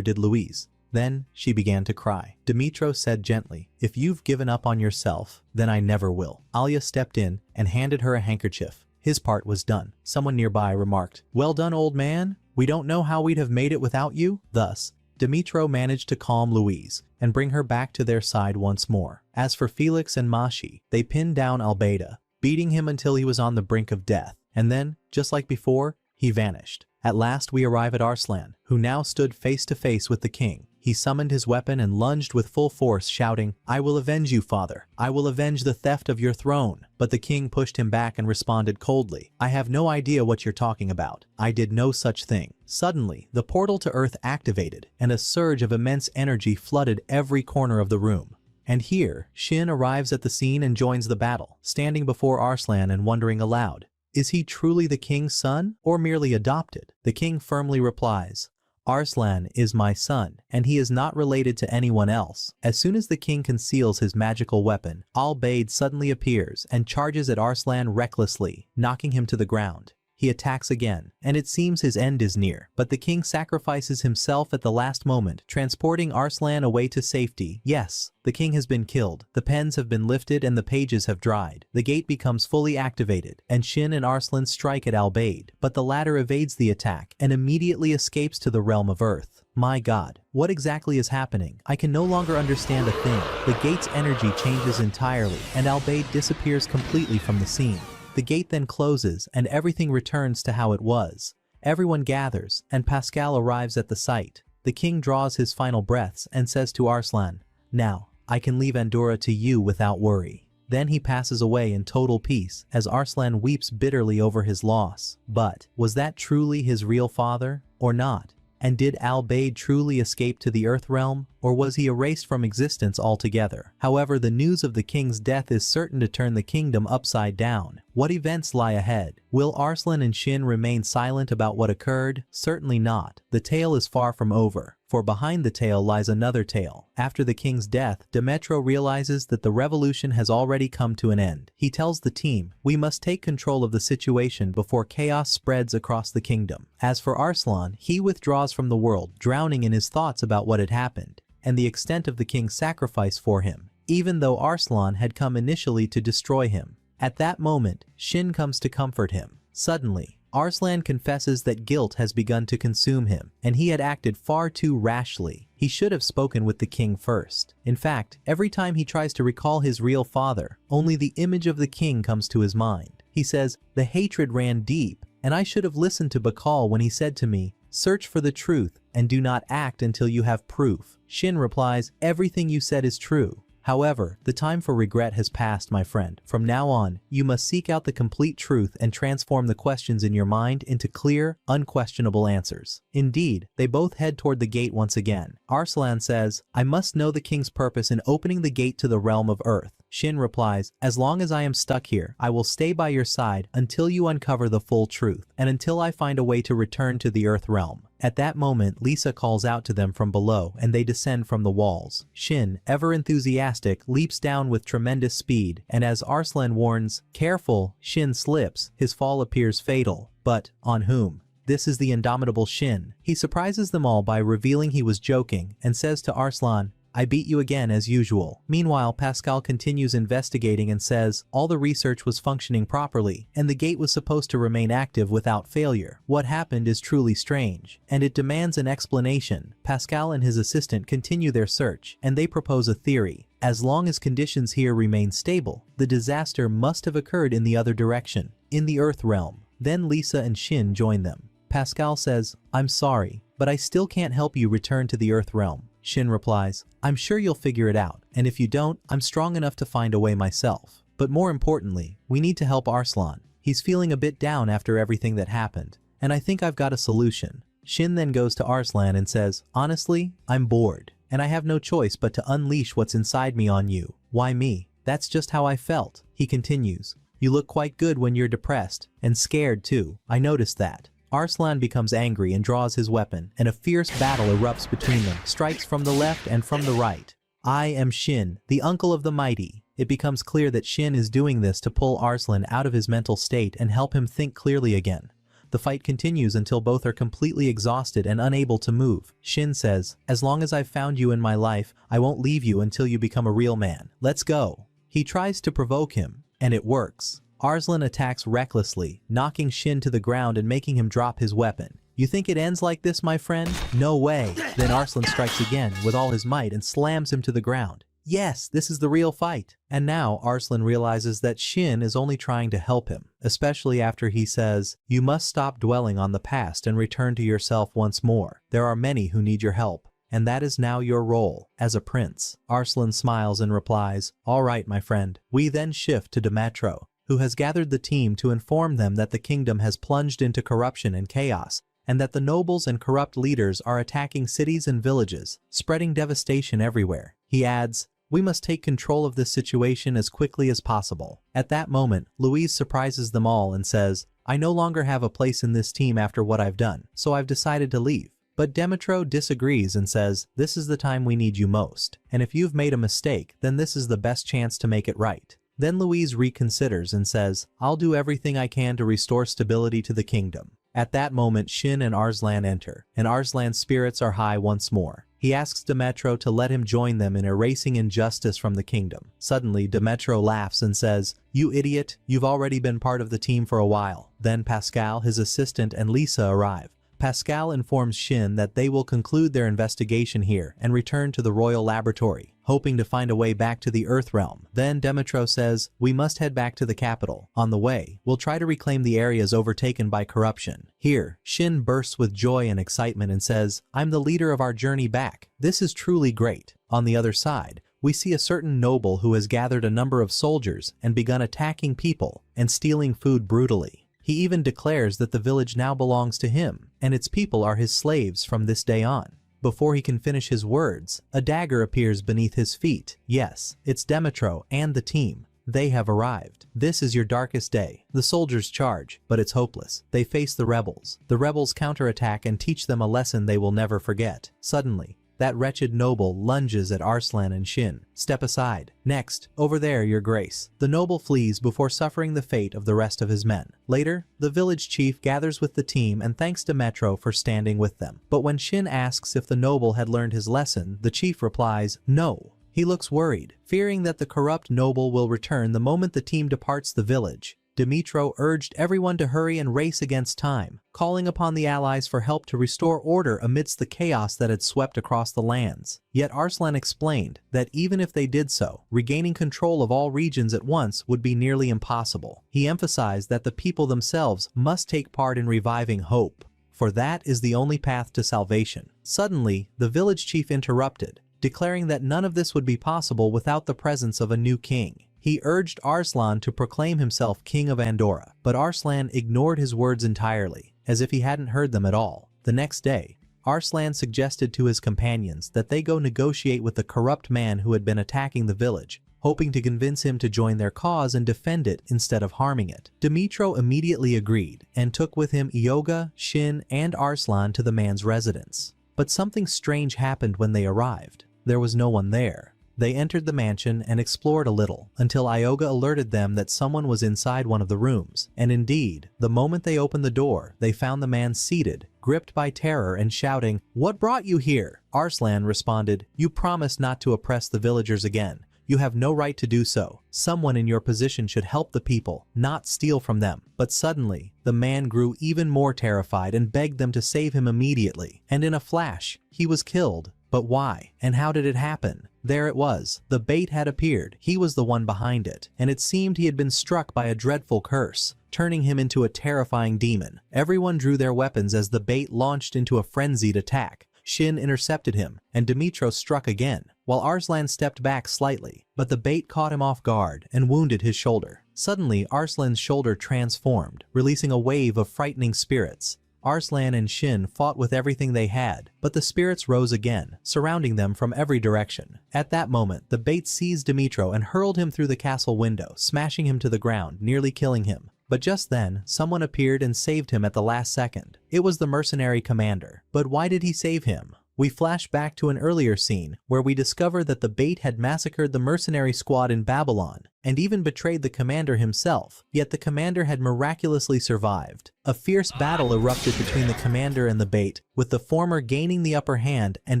did Louise. Then she began to cry. Dimitro said gently, "If you've given up on yourself, then I never will." Alia stepped in and handed her a handkerchief. His part was done. Someone nearby remarked, "Well done, old man. We don't know how we'd have made it without you." Thus, Dimitro managed to calm Louise and bring her back to their side once more. As for Felix and Mashi, they pinned down Albeida, beating him until he was on the brink of death, and then, just like before, he vanished. At last we arrive at Arslan, who now stood face to face with the king. He summoned his weapon and lunged with full force, shouting, "I will avenge you, father. I will avenge the theft of your throne." But the king pushed him back and responded coldly, "I have no idea what you're talking about. I did no such thing." Suddenly, the portal to Earth activated, and a surge of immense energy flooded every corner of the room. And here, Shin arrives at the scene and joins the battle, standing before Arslan and wondering aloud, is he truly the king's son, or merely adopted? The king firmly replies, "Arslan is my son, and he is not related to anyone else." As soon as the king conceals his magical weapon, Al-Baid suddenly appears and charges at Arslan recklessly, knocking him to the ground. He attacks again, and it seems his end is near, but the king sacrifices himself at the last moment, transporting Arslan away to safety. Yes, the king has been killed, the pens have been lifted and the pages have dried. The gate becomes fully activated, and Shin and Arslan strike at Al-Baid, but the latter evades the attack and immediately escapes to the realm of Earth. My god, what exactly is happening? I can no longer understand a thing. The gate's energy changes entirely, and Al-Baid disappears completely from the scene. The gate then closes and everything returns to how it was. Everyone gathers, and Pascal arrives at the site. The king draws his final breaths and says to Arslan, "Now, I can leave Andorra to you without worry." Then he passes away in total peace as Arslan weeps bitterly over his loss. But, was that truly his real father, or not? And did Al-Baid truly escape to the Earth realm, or was he erased from existence altogether? However, the news of the king's death is certain to turn the kingdom upside down. What events lie ahead? Will Arslan and Shin remain silent about what occurred? Certainly not. The tale is far from over, for behind the tale lies another tale. After the king's death, Dimitro realizes that the revolution has already come to an end. He tells the team, "We must take control of the situation before chaos spreads across the kingdom." As for Arslan, he withdraws from the world, drowning in his thoughts about what had happened and the extent of the king's sacrifice for him, even though Arslan had come initially to destroy him. At that moment, Shin comes to comfort him. Suddenly, Arslan confesses that guilt has begun to consume him, and he had acted far too rashly. He should have spoken with the king first. In fact, every time he tries to recall his real father, only the image of the king comes to his mind. He says, "The hatred ran deep, and I should have listened to Bakal when he said to me, 'Search for the truth, and do not act until you have proof.'" Shin replies, "Everything you said is true. However, the time for regret has passed, my friend. From now on, you must seek out the complete truth and transform the questions in your mind into clear, unquestionable answers." Indeed, they both head toward the gate once again. Arslan says, "I must know the king's purpose in opening the gate to the realm of Earth." Shin replies, "As long as I am stuck here, I will stay by your side until you uncover the full truth, and until I find a way to return to the Earth realm." At that moment, Lisa calls out to them from below and they descend from the walls. Shin, ever enthusiastic, leaps down with tremendous speed, and as Arslan warns, "Careful," Shin slips. His fall appears fatal. But, on whom? This is the indomitable Shin. He surprises them all by revealing he was joking and says to Arslan, "I beat you again as usual." Meanwhile, Pascal continues investigating and says, "All the research was functioning properly, and the gate was supposed to remain active without failure. What happened is truly strange, and it demands an explanation." Pascal and his assistant continue their search, and they propose a theory. As long as conditions here remain stable, the disaster must have occurred in the other direction, in the Earth realm. Then Lisa and Shin join them. Pascal says, "I'm sorry, but I still can't help you return to the Earth realm." Shin replies, "I'm sure you'll figure it out, and if you don't, I'm strong enough to find a way myself. But more importantly, we need to help Arslan. He's feeling a bit down after everything that happened, and I think I've got a solution." Shin then goes to Arslan and says, "Honestly, I'm bored, and I have no choice but to unleash what's inside me on you. Why me? That's just how I felt. He continues. You look quite good when you're depressed, and scared too. I noticed that. Arslan becomes angry and draws his weapon, and a fierce battle erupts between them, strikes from the left and from the right. I am Shin, the uncle of the mighty. It becomes clear that Shin is doing this to pull Arslan out of his mental state and help him think clearly again. The fight continues until both are completely exhausted and unable to move. Shin says, as long as I've found you in my life, I won't leave you until you become a real man. Let's go. He tries to provoke him, and it works. Arslan attacks recklessly, knocking Shin to the ground and making him drop his weapon. You think it ends like this, my friend? No way. Then Arslan strikes again with all his might and slams him to the ground. Yes, this is the real fight. And now Arslan realizes that Shin is only trying to help him, especially after he says, you must stop dwelling on the past and return to yourself once more. There are many who need your help, and that is now your role as a prince. Arslan smiles and replies, all right, my friend. We then shift to Demetro, who has gathered the team to inform them that the kingdom has plunged into corruption and chaos, and that the nobles and corrupt leaders are attacking cities and villages, spreading devastation everywhere. He adds, we must take control of this situation as quickly as possible. At that moment, Louise surprises them all and says, I no longer have a place in this team after what I've done, so I've decided to leave. But Demetro disagrees and says, this is the time we need you most, and if you've made a mistake, then this is the best chance to make it right. Then Louise reconsiders and says, I'll do everything I can to restore stability to the kingdom. At that moment, Shin and Arslan enter, and Arslan's spirits are high once more. He asks Demetro to let him join them in erasing injustice from the kingdom. Suddenly, Demetro laughs and says, you idiot, you've already been part of the team for a while. Then Pascal, his assistant, and Lisa arrive. Pascal informs Shin that they will conclude their investigation here and return to the royal laboratory, hoping to find a way back to the Earth realm. Then Demetro says, we must head back to the capital. On the way, we'll try to reclaim the areas overtaken by corruption. Here, Shin bursts with joy and excitement and says, I'm the leader of our journey back. This is truly great. On the other side, we see a certain noble who has gathered a number of soldiers and begun attacking people and stealing food brutally. He even declares that the village now belongs to him, and its people are his slaves from this day on. Before he can finish his words, a dagger appears beneath his feet. Yes, it's Demetro and the team. They have arrived. This is your darkest day. The soldiers charge, but it's hopeless. They face the rebels. The rebels counterattack and teach them a lesson they will never forget. Suddenly, that wretched noble lunges at Arslan and Shin. Step aside. Next, over there, your grace. The noble flees before suffering the fate of the rest of his men. Later, the village chief gathers with the team and thanks Demetro for standing with them. But when Shin asks if the noble had learned his lesson, the chief replies, no. He looks worried, fearing that the corrupt noble will return the moment the team departs the village. Demetro urged everyone to hurry and race against time, calling upon the allies for help to restore order amidst the chaos that had swept across the lands. Yet Arslan explained that even if they did so, regaining control of all regions at once would be nearly impossible. He emphasized that the people themselves must take part in reviving hope, for that is the only path to salvation. Suddenly, the village chief interrupted, declaring that none of this would be possible without the presence of a new king. He urged Arslan to proclaim himself king of Andorra, but Arslan ignored his words entirely, as if he hadn't heard them at all. The next day, Arslan suggested to his companions that they go negotiate with the corrupt man who had been attacking the village, hoping to convince him to join their cause and defend it instead of harming it. Demetro immediately agreed and took with him Ioga, Shin, and Arslan to the man's residence. But something strange happened when they arrived. There was no one there. They entered the mansion and explored a little, until Ioga alerted them that someone was inside one of the rooms. And indeed, the moment they opened the door, they found the man seated, gripped by terror and shouting, "What brought you here?" Arslan responded, "You promised not to oppress the villagers again. You have no right to do so. Someone in your position should help the people, not steal from them." But suddenly, the man grew even more terrified and begged them to save him immediately. And in a flash, he was killed. But why? And how did it happen? There it was. The bait had appeared. He was the one behind it. And it seemed he had been struck by a dreadful curse, turning him into a terrifying demon. Everyone drew their weapons as the bait launched into a frenzied attack. Shin intercepted him, and Demetro struck again, while Arslan stepped back slightly, but the bait caught him off guard and wounded his shoulder. Suddenly, Arslan's shoulder transformed, releasing a wave of frightening spirits. Arslan and Shin fought with everything they had, but the spirits rose again, surrounding them from every direction. At that moment, the bait seized Dimitro and hurled him through the castle window, smashing him to the ground, nearly killing him. But just then, someone appeared and saved him at the last second. It was the mercenary commander. But why did he save him? We flash back to an earlier scene where we discover that the bait had massacred the mercenary squad in Babylon and even betrayed the commander himself, yet the commander had miraculously survived. A fierce battle erupted between the commander and the bait, with the former gaining the upper hand and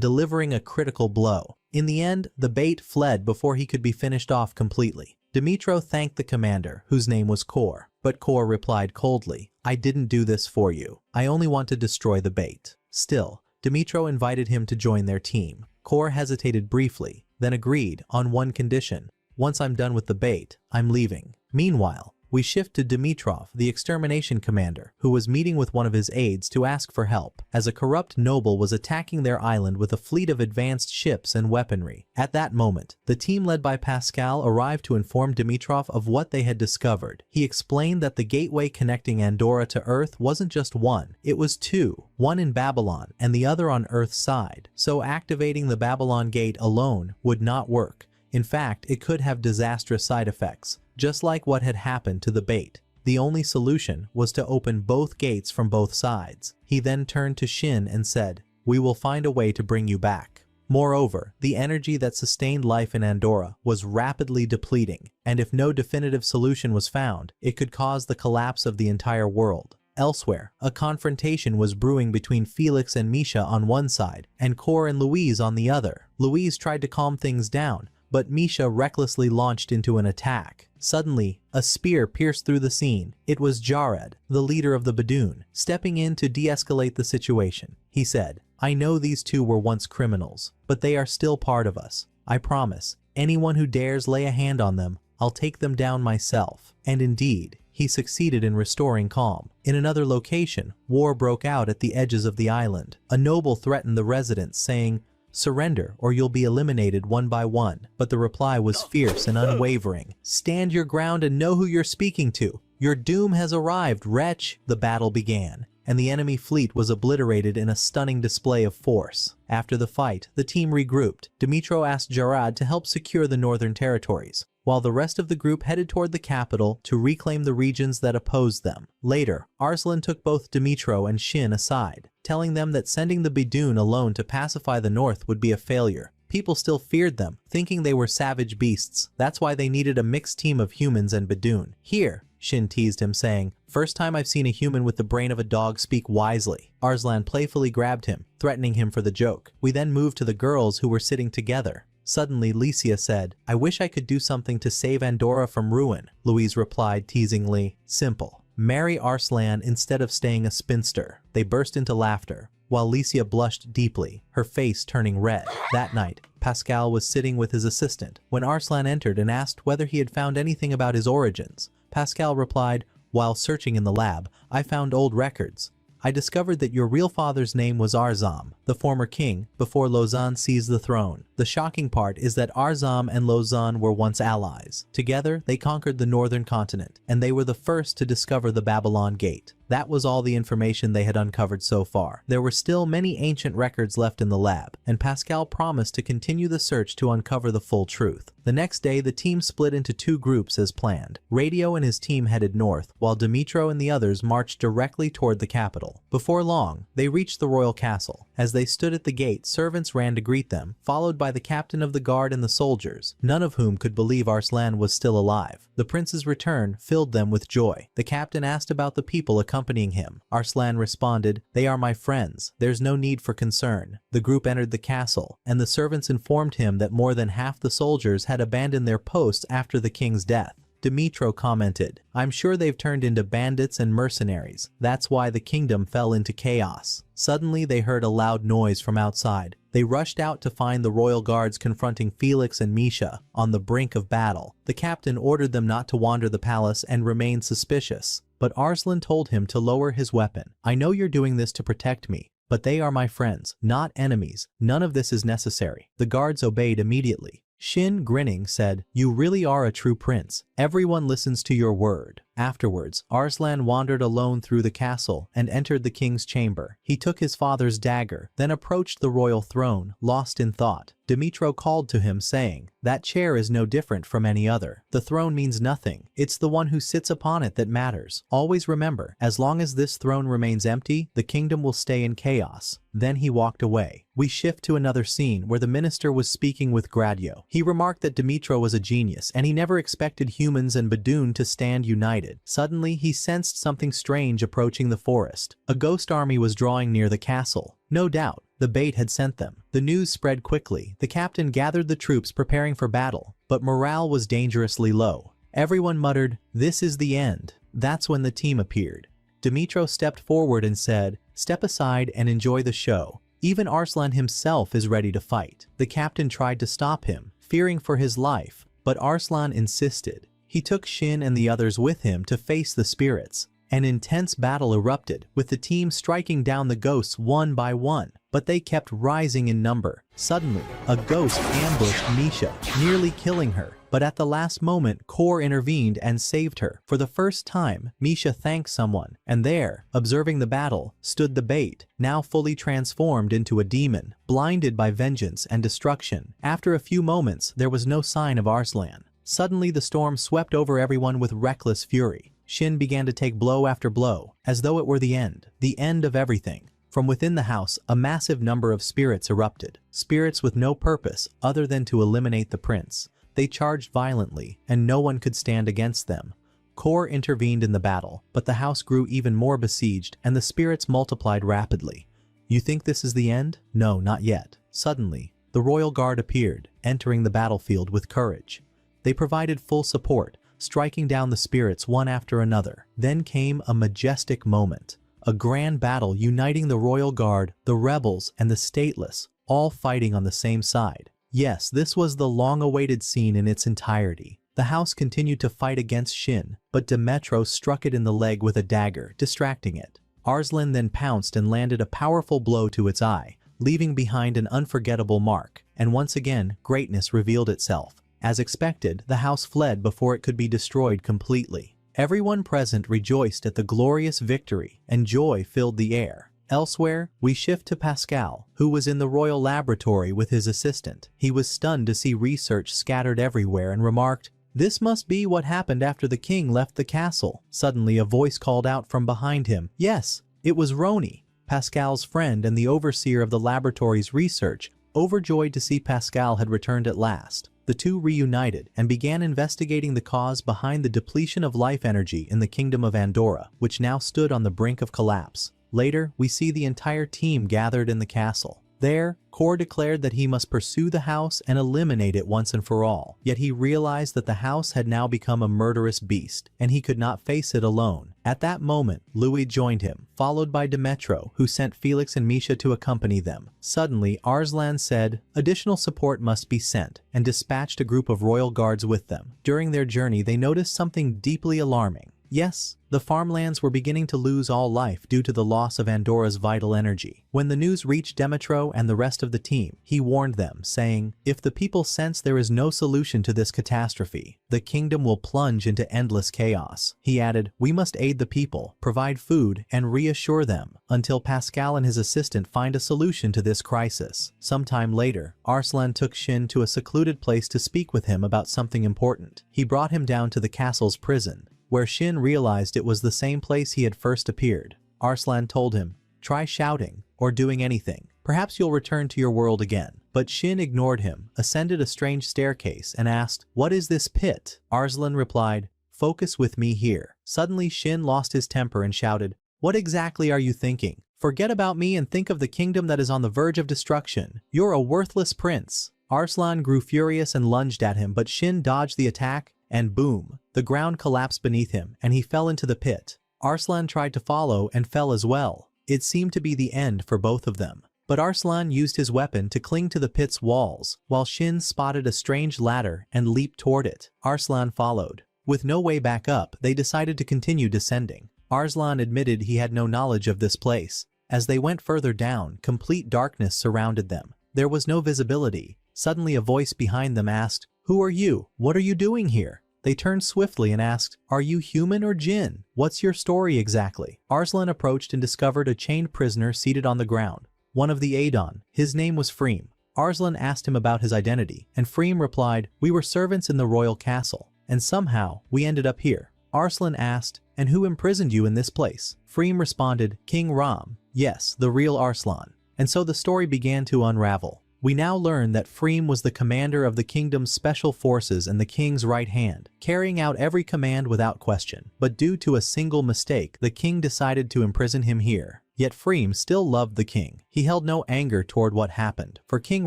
delivering a critical blow. In the end, the bait fled before he could be finished off completely. Dimitro thanked the commander, whose name was Kor, but Kor replied coldly, "I didn't do this for you. I only want to destroy the bait." Still, Dimitro invited him to join their team. Kor hesitated briefly, then agreed on one condition. "Once I'm done with the bait, I'm leaving." Meanwhile, we shift to Dimitrov, the extermination commander, who was meeting with one of his aides to ask for help, as a corrupt noble was attacking their island with a fleet of advanced ships and weaponry. At that moment, the team led by Pascal arrived to inform Dimitrov of what they had discovered. He explained that the gateway connecting Andorra to Earth wasn't just one, it was two, one in Babylon and the other on Earth's side. So activating the Babylon gate alone would not work. In fact, it could have disastrous side effects, just like what had happened to the bait. The only solution was to open both gates from both sides. He then turned to Shin and said, "We will find a way to bring you back." Moreover, the energy that sustained life in Andorra was rapidly depleting, and if no definitive solution was found, it could cause the collapse of the entire world. Elsewhere, a confrontation was brewing between Felix and Misha on one side, and Kor and Louise on the other. Louise tried to calm things down, but Misha recklessly launched into an attack. Suddenly, a spear pierced through the scene. It was Jared, the leader of the Badoon, stepping in to de-escalate the situation. He said, "I know these two were once criminals, but they are still part of us. I promise, anyone who dares lay a hand on them, I'll take them down myself." And indeed, he succeeded in restoring calm. In another location, war broke out at the edges of the island. A noble threatened the residents, saying, "Surrender or you'll be eliminated one by one." But the reply was fierce and unwavering. "Stand your ground and know who you're speaking to. Your doom has arrived, wretch." The battle began, and the enemy fleet was obliterated in a stunning display of force. After the fight, the team regrouped. Dimitro asked Jarad to help secure the northern territories, while the rest of the group headed toward the capital to reclaim the regions that opposed them. Later, Arslan took both Dimitro and Shin aside, telling them that sending the Badoon alone to pacify the north would be a failure. People still feared them, thinking they were savage beasts. That's why they needed a mixed team of humans and Badoon. "Here," Shin teased him, saying, "First time I've seen a human with the brain of a dog speak wisely." Arslan playfully grabbed him, threatening him for the joke. We then moved to the girls who were sitting together. Suddenly, Licia said, "I wish I could do something to save Andorra from ruin." Louise replied teasingly, "Simple. Marry Arslan instead of staying a spinster." They burst into laughter, while Licia blushed deeply, her face turning red. That night, Pascal was sitting with his assistant when Arslan entered and asked whether he had found anything about his origins. Pascal replied, "While searching in the lab, I found old records. I discovered that your real father's name was Arzam, the former king, before Lausanne seized the throne. The shocking part is that Arzam and Lausanne were once allies. Together, they conquered the northern continent, and they were the first to discover the Babylon Gate." That was all the information they had uncovered so far. There were still many ancient records left in the lab, and Pascal promised to continue the search to uncover the full truth. The next day, the team split into two groups as planned. Radio and his team headed north, while Dimitro and the others marched directly toward the capital. Before long, they reached the royal castle. As they stood at the gate, servants ran to greet them, followed by the captain of the guard and the soldiers, none of whom could believe Arslan was still alive. The prince's return filled them with joy. The captain asked about the people accompanying him. Arslan responded, "They are my friends. There's no need for concern." The group entered the castle, and the servants informed him that more than half the soldiers had abandoned their posts after the king's death. Dimitro commented, "I'm sure they've turned into bandits and mercenaries. That's why the kingdom fell into chaos." Suddenly they heard a loud noise from outside. They rushed out to find the royal guards confronting Felix and Misha on the brink of battle. The captain ordered them not to wander the palace and remain suspicious, but Arslan told him to lower his weapon. "I know you're doing this to protect me, but they are my friends, not enemies. None of this is necessary." The guards obeyed immediately. Shin, grinning, said, "You really are a true prince. Everyone listens to your word." Afterwards, Arslan wandered alone through the castle and entered the king's chamber. He took his father's dagger, then approached the royal throne, lost in thought. Dimitro called to him, saying, "That chair is no different from any other. The throne means nothing. It's the one who sits upon it that matters. Always remember, as long as this throne remains empty, the kingdom will stay in chaos." Then he walked away. We shift to another scene where the minister was speaking with Gradio. He remarked that Dimitro was a genius and he never expected humans and Badoon to stand united. Suddenly, he sensed something strange approaching the forest. A ghost army was drawing near the castle. No doubt, the bait had sent them. The news spread quickly. The captain gathered the troops preparing for battle, but morale was dangerously low. Everyone muttered, "This is the end." That's when the team appeared. Dimitro stepped forward and said, "Step aside and enjoy the show. Even Arslan himself is ready to fight." The captain tried to stop him, fearing for his life, but Arslan insisted. He took Shin and the others with him to face the spirits. An intense battle erupted, with the team striking down the ghosts one by one, but they kept rising in number. Suddenly, a ghost ambushed Misha, nearly killing her. But at the last moment, Kor intervened and saved her. For the first time, Misha thanked someone, and there, observing the battle, stood the bait, now fully transformed into a demon, blinded by vengeance and destruction. After a few moments, there was no sign of Arslan. Suddenly, the storm swept over everyone with reckless fury. Shin began to take blow after blow, as though it were the end of everything. From within the house, a massive number of spirits erupted. Spirits with no purpose other than to eliminate the prince. They charged violently, and no one could stand against them. Kor intervened in the battle, but the house grew even more besieged and the spirits multiplied rapidly. You think this is the end? No, not yet. Suddenly, the royal guard appeared, entering the battlefield with courage. They provided full support, striking down the spirits one after another. Then came a majestic moment. A grand battle uniting the royal guard, the rebels, and the stateless, all fighting on the same side. Yes, this was the long-awaited scene in its entirety. The house continued to fight against Shin, but Dimitro struck it in the leg with a dagger, distracting it. Arslan then pounced and landed a powerful blow to its eye, leaving behind an unforgettable mark, and once again, greatness revealed itself. As expected, the house fled before it could be destroyed completely. Everyone present rejoiced at the glorious victory, and joy filled the air. Elsewhere, we shift to Pascal, who was in the royal laboratory with his assistant. He was stunned to see research scattered everywhere and remarked, "This must be what happened after the king left the castle." Suddenly a voice called out from behind him. Yes, it was Roni, Pascal's friend and the overseer of the laboratory's research, overjoyed to see Pascal had returned at last. The two reunited and began investigating the cause behind the depletion of life energy in the kingdom of Andorra, which now stood on the brink of collapse. Later, we see the entire team gathered in the castle. There, Kor declared that he must pursue the house and eliminate it once and for all. Yet he realized that the house had now become a murderous beast, and he could not face it alone. At that moment, Louis joined him, followed by Dimitro, who sent Felix and Misha to accompany them. Suddenly, Arslan said, additional support must be sent, and dispatched a group of royal guards with them. During their journey, they noticed something deeply alarming. Yes, the farmlands were beginning to lose all life due to the loss of Andorra's vital energy. When the news reached Dimitro and the rest of the team, he warned them, saying, if the people sense there is no solution to this catastrophe, the kingdom will plunge into endless chaos. He added, we must aid the people, provide food, and reassure them, until Pascal and his assistant find a solution to this crisis. Sometime later, Arslan took Shin to a secluded place to speak with him about something important. He brought him down to the castle's prison, where Shin realized it was the same place he had first appeared. Arslan told him, try shouting, or doing anything. Perhaps you'll return to your world again. But Shin ignored him, ascended a strange staircase, and asked, what is this pit? Arslan replied, focus with me here. Suddenly Shin lost his temper and shouted, what exactly are you thinking? Forget about me and think of the kingdom that is on the verge of destruction. You're a worthless prince. Arslan grew furious and lunged at him, but Shin dodged the attack, and boom, the ground collapsed beneath him and he fell into the pit. Arslan tried to follow and fell as well. It seemed to be the end for both of them. But Arslan used his weapon to cling to the pit's walls, while Shin spotted a strange ladder and leaped toward it. Arslan followed. With no way back up, they decided to continue descending. Arslan admitted he had no knowledge of this place. As they went further down, complete darkness surrounded them. There was no visibility. Suddenly a voice behind them asked, "Who are you? What are you doing here?" They turned swiftly and asked, "Are you human or jinn? What's your story exactly?" Arslan approached and discovered a chained prisoner seated on the ground, one of the Adon. His name was Freem. Arslan asked him about his identity, and Freem replied, "We were servants in the royal castle, and somehow we ended up here." Arslan asked, "And who imprisoned you in this place?" Freem responded, "King Ram. Yes, the real Arslan." And so the story began to unravel. We now learn that Freem was the commander of the kingdom's special forces and the king's right hand, carrying out every command without question. But due to a single mistake, the king decided to imprison him here. Yet Freem still loved the king. He held no anger toward what happened, for King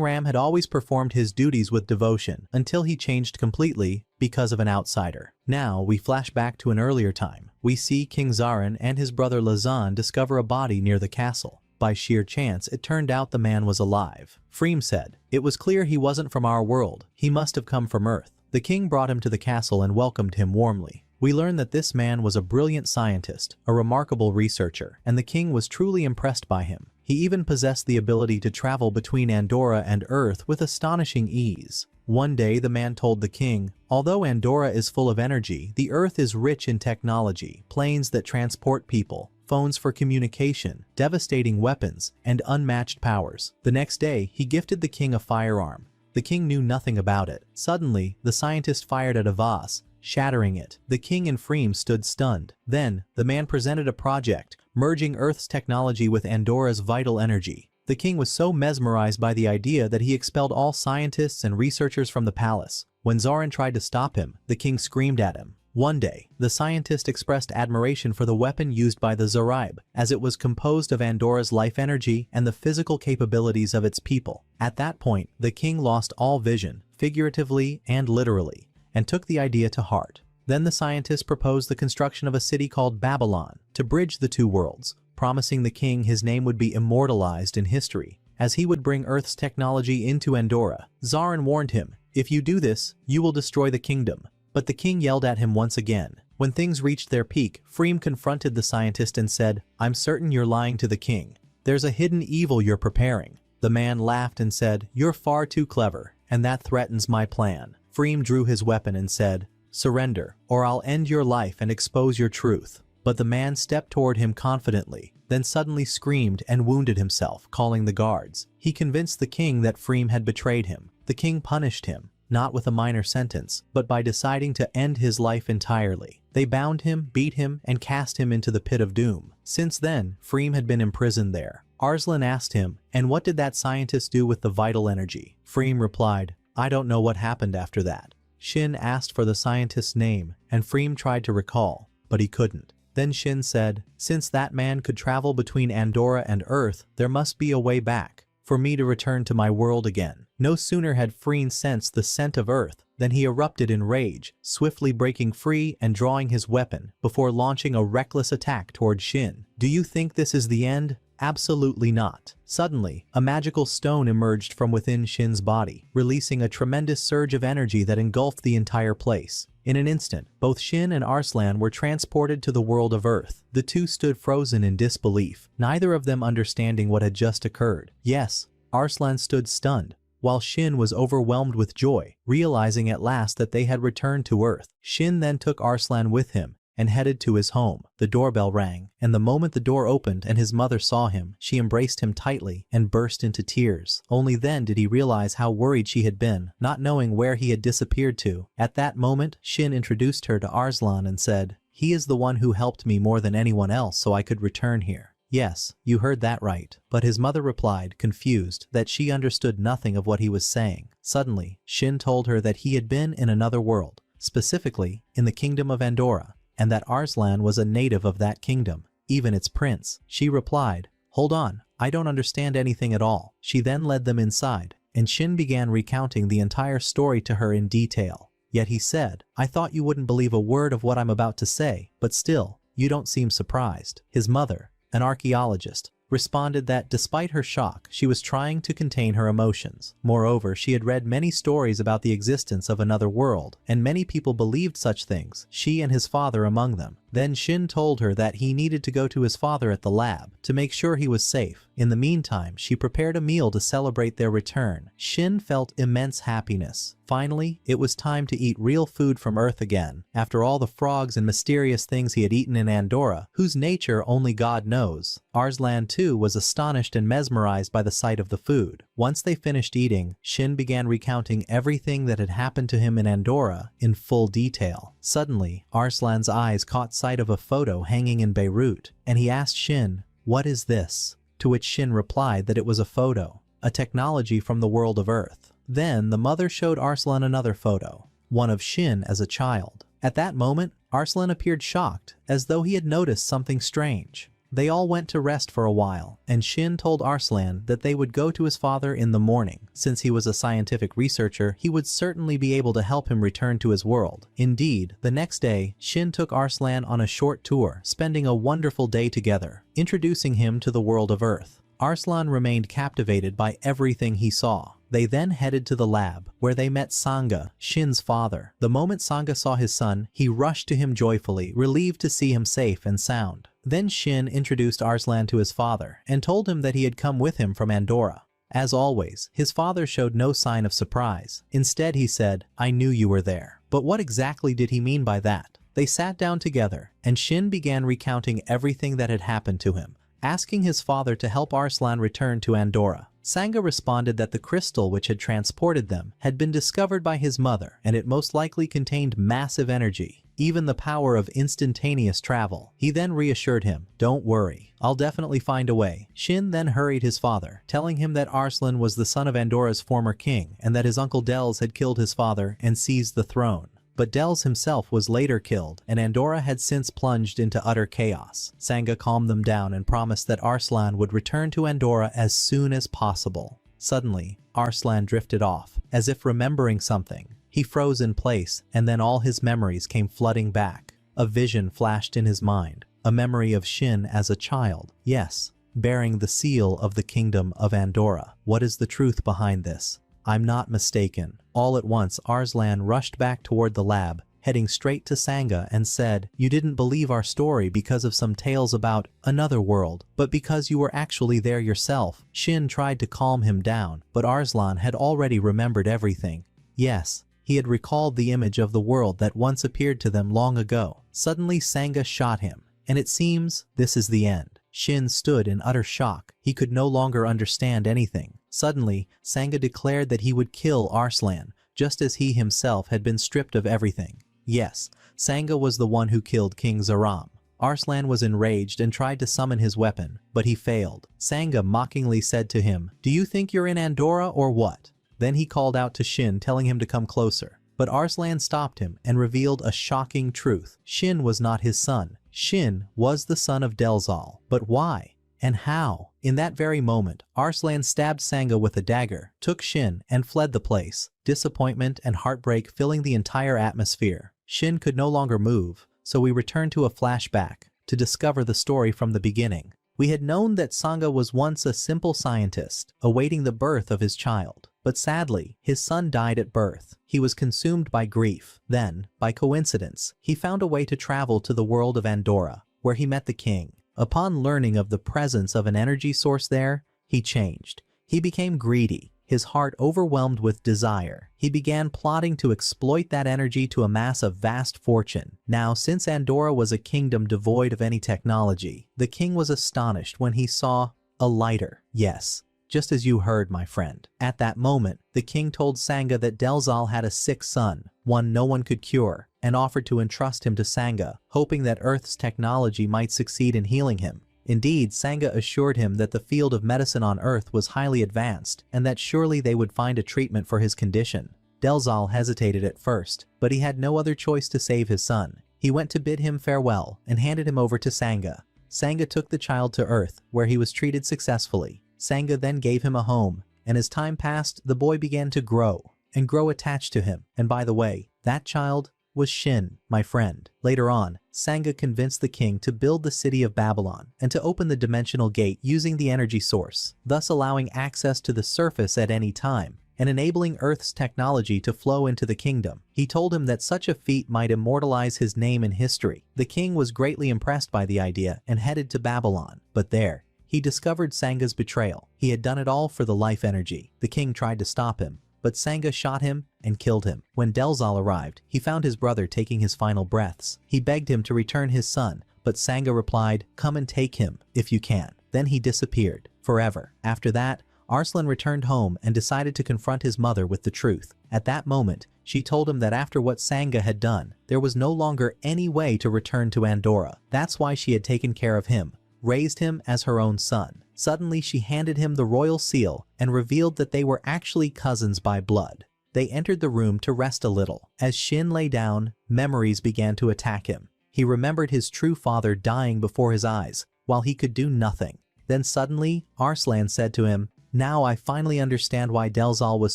Ram had always performed his duties with devotion until he changed completely because of an outsider. Now we flash back to an earlier time. We see King Zarin and his brother Lazan discover a body near the castle. By sheer chance, it turned out the man was alive. Freem said, "It was clear he wasn't from our world. He must have come from Earth." The king brought him to the castle and welcomed him warmly. We learn that this man was a brilliant scientist, a remarkable researcher, and the king was truly impressed by him. He even possessed the ability to travel between Andorra and Earth with astonishing ease. One day the man told the king, "Although Andorra is full of energy, the Earth is rich in technology, planes that transport people, phones for communication, devastating weapons, and unmatched powers." The next day, he gifted the king a firearm. The king knew nothing about it. Suddenly, the scientist fired at a vase, shattering it. The king and Freem stood stunned. Then, the man presented a project, merging Earth's technology with Andorra's vital energy. The king was so mesmerized by the idea that he expelled all scientists and researchers from the palace. When Zarin tried to stop him, the king screamed at him. One day, the scientist expressed admiration for the weapon used by the Zaraib, as it was composed of Andorra's life energy and the physical capabilities of its people. At that point, the king lost all vision, figuratively and literally, and took the idea to heart. Then the scientist proposed the construction of a city called Babylon to bridge the two worlds, promising the king his name would be immortalized in history, as he would bring Earth's technology into Andorra. Zarin warned him, "If you do this, you will destroy the kingdom." But the king yelled at him once again. When things reached their peak, Freem confronted the scientist and said, "I'm certain you're lying to the king. There's a hidden evil you're preparing." The man laughed and said, "You're far too clever, and that threatens my plan." Freem drew his weapon and said, "Surrender, or I'll end your life and expose your truth." But the man stepped toward him confidently, then suddenly screamed and wounded himself, calling the guards. He convinced the king that Freem had betrayed him. The king punished him, not with a minor sentence, but by deciding to end his life entirely. They bound him, beat him, and cast him into the pit of doom. Since then, Freem had been imprisoned there. Arslan asked him, "And what did that scientist do with the vital energy?" Freem replied, "I don't know what happened after that." Shin asked for the scientist's name, and Freem tried to recall, but he couldn't. Then Shin said, "Since that man could travel between Andorra and Earth, there must be a way back for me to return to my world again." No sooner had Freem sensed the scent of Earth than he erupted in rage, swiftly breaking free and drawing his weapon before launching a reckless attack toward Shin. Do you think this is the end? Absolutely not. Suddenly, a magical stone emerged from within Shin's body, releasing a tremendous surge of energy that engulfed the entire place. In an instant, both Shin and Arslan were transported to the world of Earth. The two stood frozen in disbelief, neither of them understanding what had just occurred. Yes, Arslan stood stunned, while Shin was overwhelmed with joy, realizing at last that they had returned to Earth. Shin then took Arslan with him and headed to his home. The doorbell rang, and the moment the door opened and his mother saw him, she embraced him tightly and burst into tears. Only then did he realize how worried she had been, not knowing where he had disappeared to. At that moment, Shin introduced her to Arslan and said, "He is the one who helped me more than anyone else so I could return here." "Yes, you heard that right." But his mother replied, confused, that she understood nothing of what he was saying. Suddenly, Shin told her that he had been in another world, specifically in the kingdom of Andorra, and that Arslan was a native of that kingdom, even its prince. She replied, "Hold on, I don't understand anything at all." She then led them inside, and Shin began recounting the entire story to her in detail. Yet he said, "I thought you wouldn't believe a word of what I'm about to say, but still, you don't seem surprised." His mother, an archaeologist, responded that despite her shock, she was trying to contain her emotions. Moreover, she had read many stories about the existence of another world, and many people believed such things, she and his father among them. Then Shin told her that he needed to go to his father at the lab to make sure he was safe. In the meantime, she prepared a meal to celebrate their return. Shin felt immense happiness. Finally, it was time to eat real food from Earth again. After all the frogs and mysterious things he had eaten in Andorra, whose nature only God knows, Arslan too was astonished and mesmerized by the sight of the food. Once they finished eating, Shin began recounting everything that had happened to him in Andorra in full detail. Suddenly, Arslan's eyes caught sight of a photo hanging in Beirut, and he asked Shin, "What is this?" To which Shin replied that it was a photo, a technology from the world of Earth. Then the mother showed Arslan another photo, one of Shin as a child. At that moment, Arslan appeared shocked, as though he had noticed something strange. They all went to rest for a while, and Shin told Arslan that they would go to his father in the morning. Since he was a scientific researcher, he would certainly be able to help him return to his world. Indeed, the next day, Shin took Arslan on a short tour, spending a wonderful day together, introducing him to the world of Earth. Arslan remained captivated by everything he saw. They then headed to the lab, where they met Sangha, Shin's father. The moment Sangha saw his son, he rushed to him joyfully, relieved to see him safe and sound. Then Shin introduced Arslan to his father, and told him that he had come with him from Andorra. As always, his father showed no sign of surprise. Instead he said, "I knew you were there." But what exactly did he mean by that? They sat down together, and Shin began recounting everything that had happened to him, asking his father to help Arslan return to Andorra. Sangha responded that the crystal which had transported them had been discovered by his mother, and it most likely contained massive energy, even the power of instantaneous travel. He then reassured him, "Don't worry, I'll definitely find a way." Shin then hurried his father, telling him that Arslan was the son of Andorra's former king, and that his uncle Dels had killed his father and seized the throne. But Dels himself was later killed, and Andorra had since plunged into utter chaos. Sangha calmed them down and promised that Arslan would return to Andorra as soon as possible. Suddenly, Arslan drifted off, as if remembering something. He froze in place, and then all his memories came flooding back. A vision flashed in his mind, a memory of Shin as a child. Yes, bearing the seal of the kingdom of Andorra. What is the truth behind this? I'm not mistaken. All at once, Arslan rushed back toward the lab, heading straight to Sangha and said, "You didn't believe our story because of some tales about another world, but because you were actually there yourself." Shin tried to calm him down, but Arslan had already remembered everything. Yes, he had recalled the image of the world that once appeared to them long ago. Suddenly Sangha shot him, and it seems this is the end. Shin stood in utter shock. He could no longer understand anything. Suddenly, Sangha declared that he would kill Arslan, just as he himself had been stripped of everything. Yes, Sangha was the one who killed King Zaram. Arslan was enraged and tried to summon his weapon, but he failed. Sangha mockingly said to him, "Do you think you're in Andorra or what?" Then he called out to Shin, telling him to come closer. But Arslan stopped him and revealed a shocking truth. Shin was not his son. Shin was the son of Delzal. But why? And how? In that very moment, Arslan stabbed Sangha with a dagger, took Shin, and fled the place, disappointment and heartbreak filling the entire atmosphere. Shin could no longer move, so we returned to a flashback to discover the story from the beginning. We had known that Sangha was once a simple scientist, awaiting the birth of his child. But sadly, his son died at birth. He was consumed by grief. Then, by coincidence, he found a way to travel to the world of Andorra, where he met the king. Upon learning of the presence of an energy source there, he changed. He became greedy, his heart overwhelmed with desire. He began plotting to exploit that energy to amass a vast fortune. Now, since Andorra was a kingdom devoid of any technology, the king was astonished when he saw a lighter. Yes, just as you heard, my friend. At that moment, the king told Sangha that Delzal had a sick son, one no one could cure, and offered to entrust him to Sangha, hoping that Earth's technology might succeed in healing him. Indeed, Sangha assured him that the field of medicine on Earth was highly advanced, and that surely they would find a treatment for his condition. Delzal hesitated at first, but he had no other choice to save his son. He went to bid him farewell, and handed him over to Sangha. Sangha took the child to Earth, where he was treated successfully. Sangha then gave him a home, and as time passed, the boy began to grow attached to him. And by the way, that child was Shin, my friend. Later on, Sangha convinced the king to build the city of Babylon and to open the dimensional gate using the energy source, thus allowing access to the surface at any time. and enabling Earth's technology to flow into the kingdom. He told him that such a feat might immortalize his name in history. The king was greatly impressed by the idea and headed to Babylon. But there, he discovered Sanga's betrayal. He had done it all for the life energy. The king tried to stop him, but Sanga shot him and killed him. When Delzal arrived, he found his brother taking his final breaths. He begged him to return his son, but Sanga replied, "Come and take him, if you can." Then he disappeared, forever. After that, Arslan returned home and decided to confront his mother with the truth. At that moment, she told him that after what Sanga had done, there was no longer any way to return to Andorra. That's why she had taken care of him, raised him as her own son. Suddenly she handed him the royal seal and revealed that they were actually cousins by blood. They entered the room to rest a little. As Shin lay down, memories began to attack him. He remembered his true father dying before his eyes, while he could do nothing. Then suddenly, Arslan said to him, "Now I finally understand why Delzal was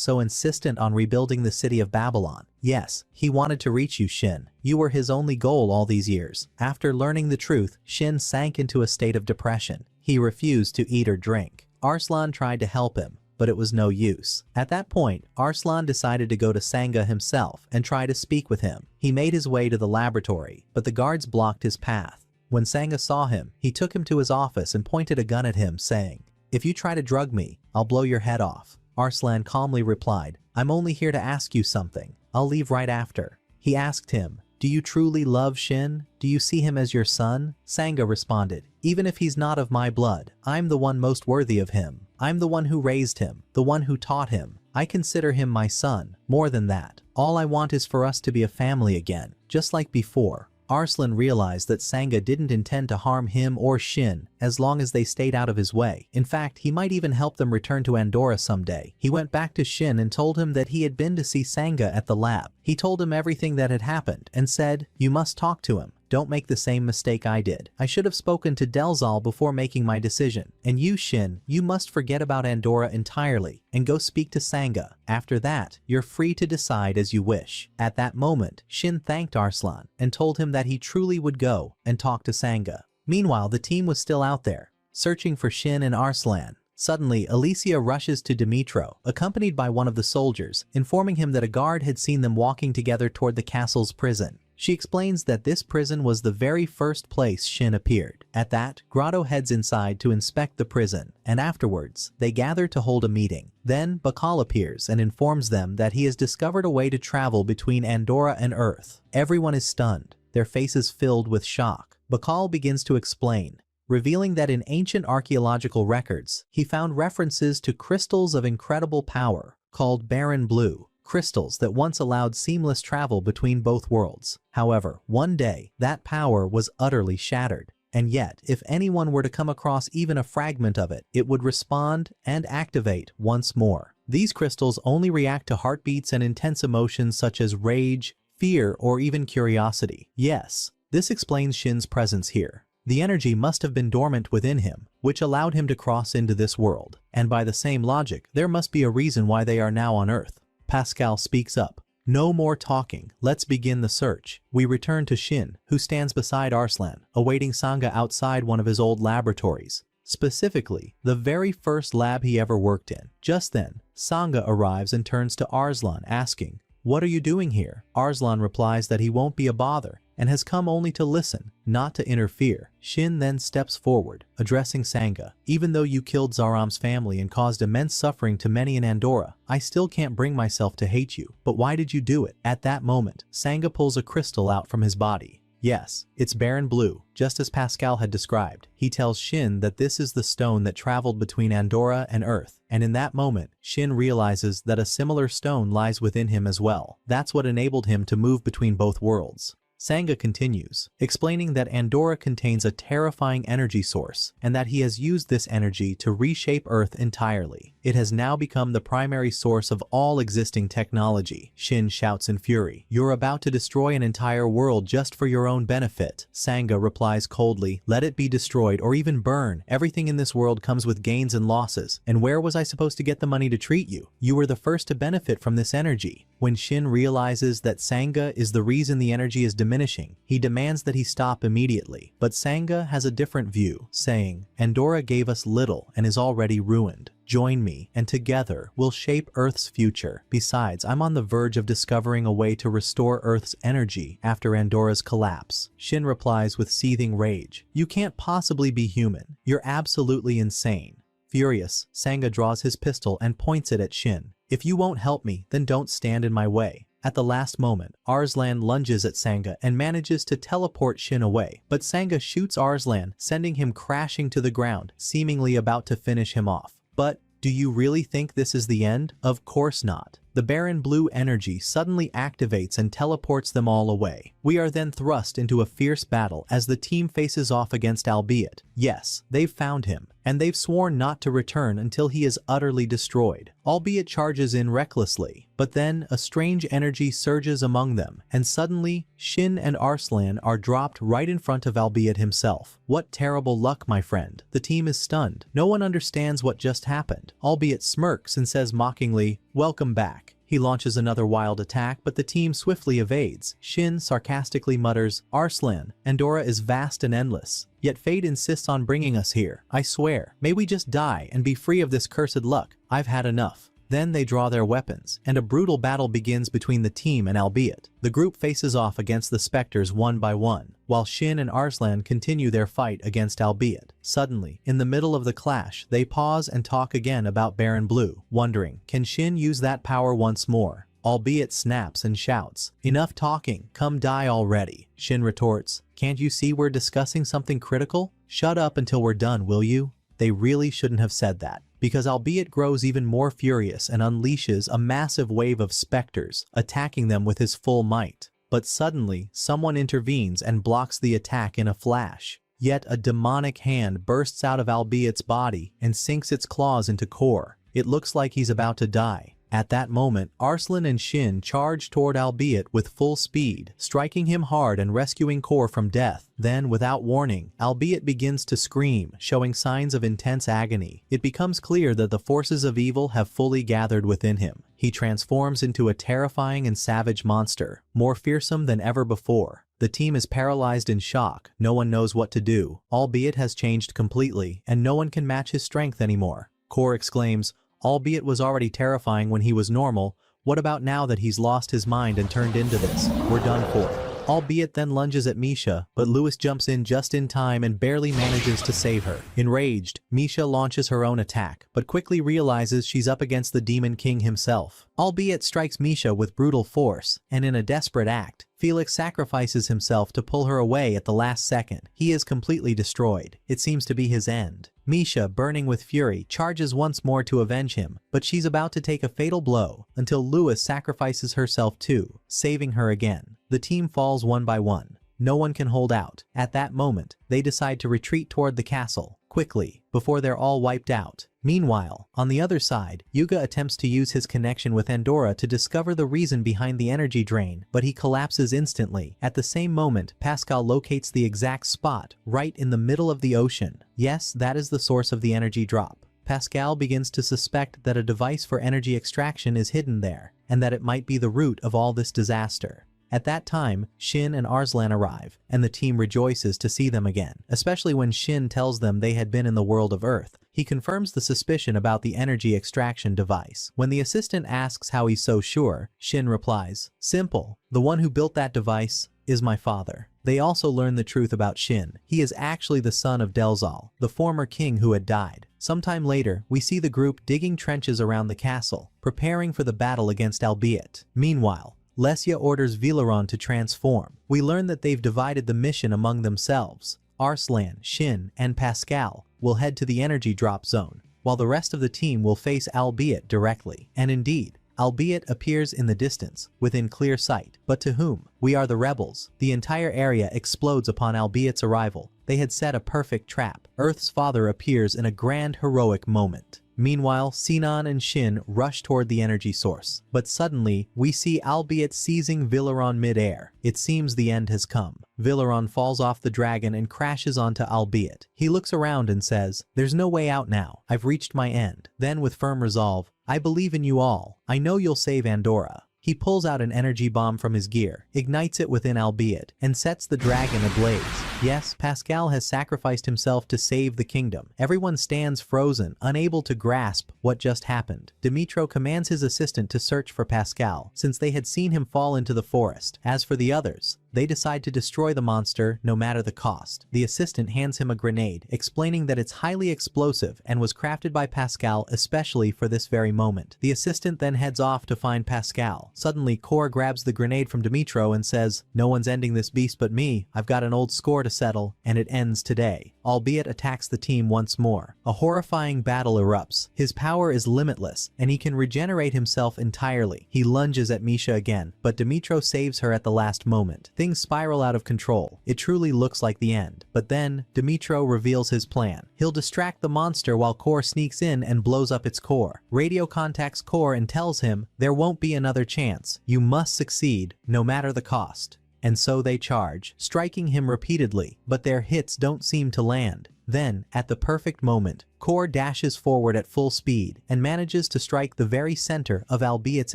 so insistent on rebuilding the city of Babylon. Yes, he wanted to reach you, Shin. You were his only goal all these years." After learning the truth, Shin sank into a state of depression. He refused to eat or drink. Arslan tried to help him, but it was no use. At that point, Arslan decided to go to Sanga himself and try to speak with him. He made his way to the laboratory, but the guards blocked his path. When Sanga saw him, he took him to his office and pointed a gun at him, saying, "If you try to drug me, I'll blow your head off." Arslan calmly replied, "I'm only here to ask you something. I'll leave right after." He asked him, "Do you truly love Shin? Do you see him as your son?" Sanga responded, "Even if he's not of my blood, I'm the one most worthy of him. I'm the one who raised him, the one who taught him. I consider him my son. More than that, all I want is for us to be a family again, just like before." Arslan realized that Sanga didn't intend to harm him or Shin as long as they stayed out of his way. In fact, he might even help them return to Andorra someday. He went back to Shin and told him that he had been to see Sanga at the lab. He told him everything that had happened and said, "You must talk to him. Don't make the same mistake I did. I should have spoken to Delzal before making my decision. And you, Shin, you must forget about Andorra entirely and go speak to Sanga. After that, you're free to decide as you wish." At that moment, Shin thanked Arslan and told him that he truly would go and talk to Sanga. Meanwhile, the team was still out there, searching for Shin and Arslan. Suddenly, Alicia rushes to Dimitro, accompanied by one of the soldiers, informing him that a guard had seen them walking together toward the castle's prison. She explains that this prison was the very first place Shin appeared. At that, Grotto heads inside to inspect the prison, and afterwards, they gather to hold a meeting. Then, Bakal appears and informs them that he has discovered a way to travel between Andorra and Earth. Everyone is stunned, their faces filled with shock. Bakal begins to explain, revealing that in ancient archaeological records, he found references to crystals of incredible power, called Barren Blue. Crystals that once allowed seamless travel between both worlds. However, one day, that power was utterly shattered. And yet, if anyone were to come across even a fragment of it, it would respond and activate once more. These crystals only react to heartbeats and intense emotions such as rage, fear, or even curiosity. Yes, this explains Shin's presence here. The energy must have been dormant within him, which allowed him to cross into this world. And by the same logic, there must be a reason why they are now on Earth. Pascal speaks up. "No more talking, let's begin the search." We return to Shin, who stands beside Arslan, awaiting Sanga outside one of his old laboratories. Specifically, the very first lab he ever worked in. Just then, Sanga arrives and turns to Arslan, asking, "What are you doing here?" Arslan replies that he won't be a bother, and has come only to listen, not to interfere. Shin then steps forward, addressing Sanga. "Even though you killed Zaram's family and caused immense suffering to many in Andorra, I still can't bring myself to hate you. But why did you do it?" At that moment, Sanga pulls a crystal out from his body. Yes, it's Barren Blue, just as Pascal had described. He tells Shin that this is the stone that traveled between Andorra and Earth, and in that moment, Shin realizes that a similar stone lies within him as well. That's what enabled him to move between both worlds. Sanga continues, explaining that Andorra contains a terrifying energy source, and that he has used this energy to reshape Earth entirely. It has now become the primary source of all existing technology. Shin shouts in fury, "You're about to destroy an entire world just for your own benefit." Sanga replies coldly, "Let it be destroyed or even burn. Everything in this world comes with gains and losses, and where was I supposed to get the money to treat you? You were the first to benefit from this energy." When Shin realizes that Sanga is the reason the energy is diminishing, he demands that he stop immediately. But Sanga has a different view, saying, Andorra gave us little and is already ruined. Join me, and together we'll shape Earth's future. Besides, I'm on the verge of discovering a way to restore Earth's energy after Andorra's collapse. Shin replies with seething rage, You can't possibly be human. You're absolutely insane. Furious, Sanga draws his pistol and points it at Shin. If you won't help me, then don't stand in my way. At the last moment, Arslan lunges at Sanga and manages to teleport Shin away, but Sanga shoots Arslan, sending him crashing to the ground, seemingly about to finish him off. But, do you really think this is the end? Of course not. The barren blue energy suddenly activates and teleports them all away. We are then thrust into a fierce battle as the team faces off against Albeit. Yes, they've found him, and they've sworn not to return until he is utterly destroyed. Albeit charges in recklessly, but then a strange energy surges among them, and suddenly, Shin and Arslan are dropped right in front of Albeit himself. What terrible luck, my friend. The team is stunned. No one understands what just happened. Albeit smirks and says mockingly, Welcome back. He launches another wild attack, but the team swiftly evades. Shin sarcastically mutters, Arslan, Andorra is vast and endless. Yet fate insists on bringing us here. I swear, may we just die and be free of this cursed luck. I've had enough. Then they draw their weapons, and a brutal battle begins between the team and Albeit. The group faces off against the specters one by one, while Shin and Arslan continue their fight against Albeit. Suddenly, in the middle of the clash, they pause and talk again about Baron Blue, wondering, can Shin use that power once more? Albeit snaps and shouts, Enough talking, come die already. Shin retorts, Can't you see we're discussing something critical? Shut up until we're done, will you? They really shouldn't have said that, because Albeit grows even more furious and unleashes a massive wave of specters, attacking them with his full might. But suddenly, someone intervenes and blocks the attack in a flash. Yet a demonic hand bursts out of Albeit's body and sinks its claws into Core. It looks like he's about to die. At that moment, Arslan and Shin charge toward Albeit with full speed, striking him hard and rescuing Core from death. Then, without warning, Albeit begins to scream, showing signs of intense agony. It becomes clear that the forces of evil have fully gathered within him. He transforms into a terrifying and savage monster, more fearsome than ever before. The team is paralyzed in shock. No one knows what to do. Albeit has changed completely, and no one can match his strength anymore. Core exclaims, Albeit was already terrifying when he was normal. What about now that he's lost his mind and turned into this? We're done for. Albeit then lunges at Misha, but Lewis jumps in just in time and barely manages to save her. Enraged, Misha launches her own attack, but quickly realizes she's up against the Demon King himself. Albeit strikes Misha with brutal force, and in a desperate act, Felix sacrifices himself to pull her away at the last second. He is completely destroyed. It seems to be his end. Misha, burning with fury, charges once more to avenge him, but she's about to take a fatal blow until Lewis sacrifices herself too, saving her again. The team falls one by one. No one can hold out. At that moment, they decide to retreat toward the castle, quickly, before they're all wiped out. Meanwhile, on the other side, Yuga attempts to use his connection with Andorra to discover the reason behind the energy drain, but he collapses instantly. At the same moment, Pascal locates the exact spot, right in the middle of the ocean. Yes, that is the source of the energy drop. Pascal begins to suspect that a device for energy extraction is hidden there, and that it might be the root of all this disaster. At that time, Shin and Arslan arrive, and the team rejoices to see them again, especially when Shin tells them they had been in the world of Earth. He confirms the suspicion about the energy extraction device. When the assistant asks how he's so sure, Shin replies, Simple, the one who built that device is my father. They also learn the truth about Shin. He is actually the son of Delzal, the former king who had died. Sometime later, we see the group digging trenches around the castle, preparing for the battle against Albeit. Meanwhile, Lesia orders Villaron to transform. We learn that they've divided the mission among themselves. Arslan, Shin, and Pascal will head to the energy drop zone, while the rest of the team will face Albeit directly. And indeed, Albeit appears in the distance, within clear sight. But to whom? We are the rebels. The entire area explodes upon Albeit's arrival. They had set a perfect trap. Earth's father appears in a grand heroic moment. Meanwhile, Sinan and Shin rush toward the energy source. But suddenly, we see Albeit seizing Villaron mid-air. It seems the end has come. Villaron falls off the dragon and crashes onto Albeit. He looks around and says, There's no way out now. I've reached my end. Then with firm resolve, I believe in you all. I know you'll save Andorra. He pulls out an energy bomb from his gear, ignites it within Albeit, and sets the dragon ablaze. Yes, Pascal has sacrificed himself to save the kingdom. Everyone stands frozen, unable to grasp what just happened. Dimitro commands his assistant to search for Pascal, since they had seen him fall into the forest. As for the others, they decide to destroy the monster no matter the cost. The assistant hands him a grenade, explaining that it's highly explosive and was crafted by Pascal especially for this very moment. The assistant then heads off to find Pascal. Suddenly, Core grabs the grenade from Dimitro and says, "No one's ending this beast but me. I've got an old score to settle, and it ends today." Albeit attacks the team once more. A horrifying battle erupts. His power is limitless, and he can regenerate himself entirely. He lunges at Misha again, but Dimitro saves her at the last moment. Things spiral out of control. It truly looks like the end. But then, Dimitro reveals his plan. He'll distract the monster while Core sneaks in and blows up its core. Radio contacts Core and tells him, "There won't be another chance. You must succeed, no matter the cost." And so they charge, striking him repeatedly, but their hits don't seem to land. Then, at the perfect moment, Core dashes forward at full speed and manages to strike the very center of Albeit's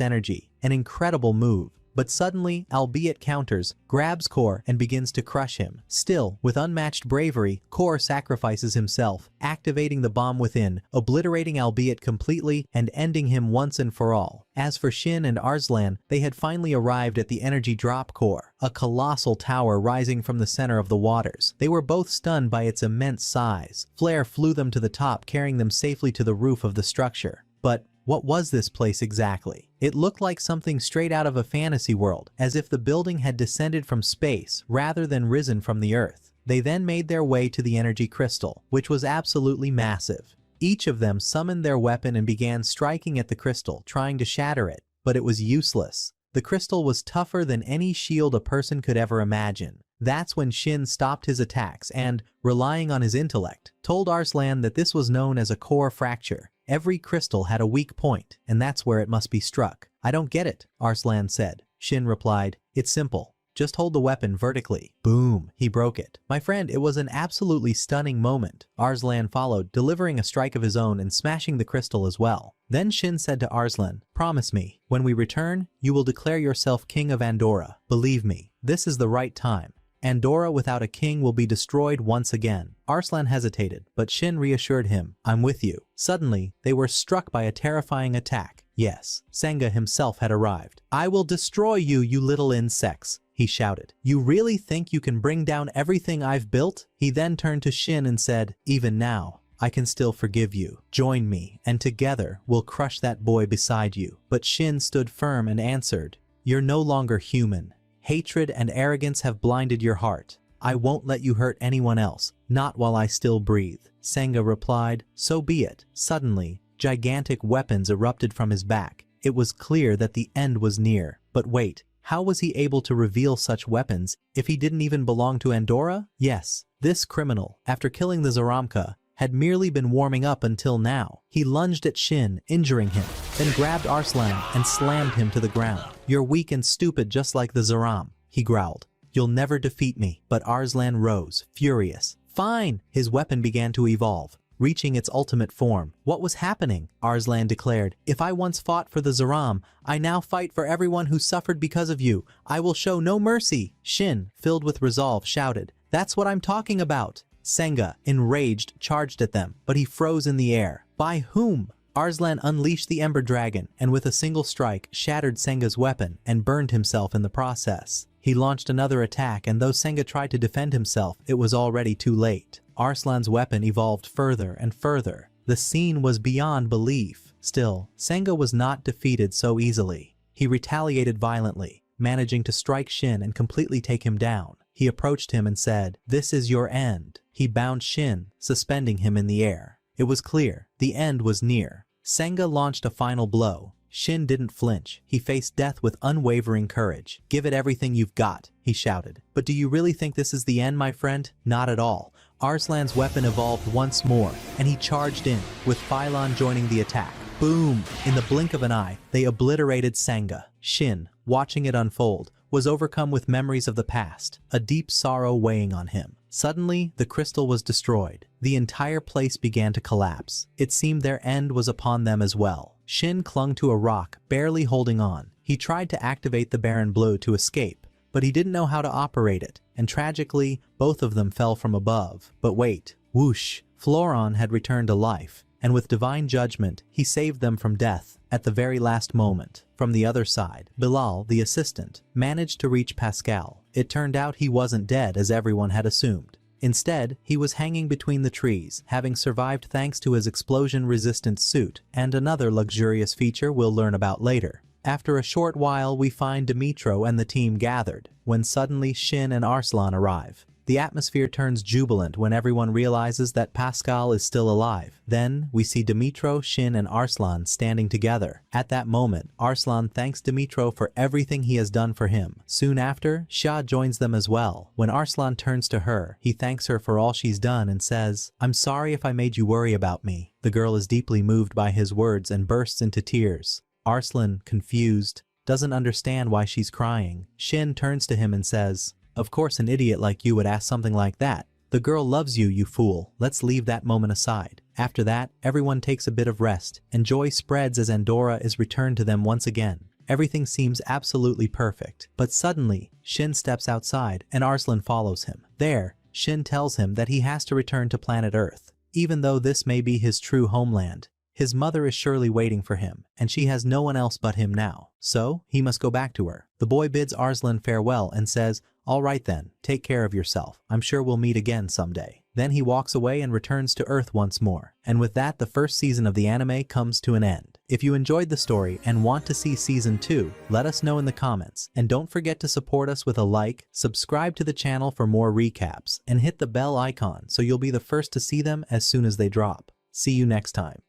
energy. An incredible move. But suddenly, Albeit counters, grabs Core, and begins to crush him. Still, with unmatched bravery, Core sacrifices himself, activating the bomb within, obliterating Albeit completely and ending him once and for all. As for Shin and Arslan, they had finally arrived at the energy drop core, a colossal tower rising from the center of the waters. They were both stunned by its immense size. Flare flew them to the top, carrying them safely to the roof of the structure. But what was this place exactly? It looked like something straight out of a fantasy world, as if the building had descended from space rather than risen from the earth. They then made their way to the energy crystal, which was absolutely massive. Each of them summoned their weapon and began striking at the crystal, trying to shatter it, but it was useless. The crystal was tougher than any shield a person could ever imagine. That's when Shin stopped his attacks and, relying on his intellect, told Arslan that this was known as a core fracture. Every crystal had a weak point, and that's where it must be struck. "I don't get it," Arslan said. Shin replied, "It's simple. Just hold the weapon vertically." Boom, he broke it. My friend, it was an absolutely stunning moment. Arslan followed, delivering a strike of his own and smashing the crystal as well. Then Shin said to Arslan, "Promise me, when we return, you will declare yourself king of Andorra. Believe me, this is the right time. Andorra without a king will be destroyed once again." Arslan hesitated, but Shin reassured him, "I'm with you." Suddenly, they were struck by a terrifying attack. Yes, Senga himself had arrived. "I will destroy you, you little insects," he shouted. "You really think you can bring down everything I've built?" He then turned to Shin and said, "Even now, I can still forgive you. Join me, and together we'll crush that boy beside you." But Shin stood firm and answered, "You're no longer human. Hatred and arrogance have blinded your heart. I won't let you hurt anyone else, not while I still breathe." Senga replied, "So be it." Suddenly, gigantic weapons erupted from his back. It was clear that the end was near. But wait, how was he able to reveal such weapons if he didn't even belong to Andorra? Yes, this criminal, after killing the Zaramka, had merely been warming up until now. He lunged at Shin, injuring him, then grabbed Arslan and slammed him to the ground. "You're weak and stupid just like the Zaram," he growled. "You'll never defeat me." But Arslan rose, furious. "Fine!" His weapon began to evolve, reaching its ultimate form. "What was happening?" Arslan declared. "If I once fought for the Zaram, I now fight for everyone who suffered because of you. I will show no mercy." Shin, filled with resolve, shouted, "That's what I'm talking about." Senga, enraged, charged at them, but he froze in the air. By whom? Arslan unleashed the Ember Dragon and with a single strike shattered Senga's weapon and burned himself in the process. He launched another attack, and though Senga tried to defend himself, it was already too late. Arslan's weapon evolved further and further. The scene was beyond belief. Still, Senga was not defeated so easily. He retaliated violently, managing to strike Shin and completely take him down. He approached him and said, "This is your end." He bound Shin, suspending him in the air. It was clear, the end was near. Senga launched a final blow. Shin didn't flinch. He faced death with unwavering courage. "Give it everything you've got," he shouted. "But do you really think this is the end, my friend? Not at all." Arslan's weapon evolved once more, and he charged in, with Phylon joining the attack. Boom! In the blink of an eye, they obliterated Senga. Shin, watching it unfold, was overcome with memories of the past, a deep sorrow weighing on him. Suddenly, the crystal was destroyed. The entire place began to collapse. It seemed their end was upon them as well. Shin clung to a rock, barely holding on. He tried to activate the Baron Blue to escape, but he didn't know how to operate it, and tragically, both of them fell from above. But wait, whoosh, Floron had returned to life, and with divine judgment, he saved them from death at the very last moment. From the other side, Bilal, the assistant, managed to reach Pascal. It turned out he wasn't dead as everyone had assumed. Instead, he was hanging between the trees, having survived thanks to his explosion-resistant suit, and another luxurious feature we'll learn about later. After a short while, we find Dimitro and the team gathered, when suddenly Shin and Arslan arrive. The atmosphere turns jubilant when everyone realizes that Pascal is still alive. Then, we see Dimitro, Shin, and Arslan standing together. At that moment, Arslan thanks Dimitro for everything he has done for him. Soon after, Xia joins them as well. When Arslan turns to her, he thanks her for all she's done and says, "I'm sorry if I made you worry about me." The girl is deeply moved by his words and bursts into tears. Arslan, confused, doesn't understand why she's crying. Shin turns to him and says, "Of course an idiot like you would ask something like that. The girl loves you, you fool. Let's leave that moment aside." After that, everyone takes a bit of rest, and joy spreads as Andorra is returned to them once again. Everything seems absolutely perfect. But suddenly, Shin steps outside, and Arslan follows him. There, Shin tells him that he has to return to planet Earth. Even though this may be his true homeland, his mother is surely waiting for him, and she has no one else but him now. So, he must go back to her. The boy bids Arslan farewell and says, "All right then, take care of yourself. I'm sure we'll meet again someday." Then he walks away and returns to Earth once more. And with that, the first season of the anime comes to an end. If you enjoyed the story and want to see season 2, let us know in the comments. And don't forget to support us with a like, subscribe to the channel for more recaps, and hit the bell icon so you'll be the first to see them as soon as they drop. See you next time.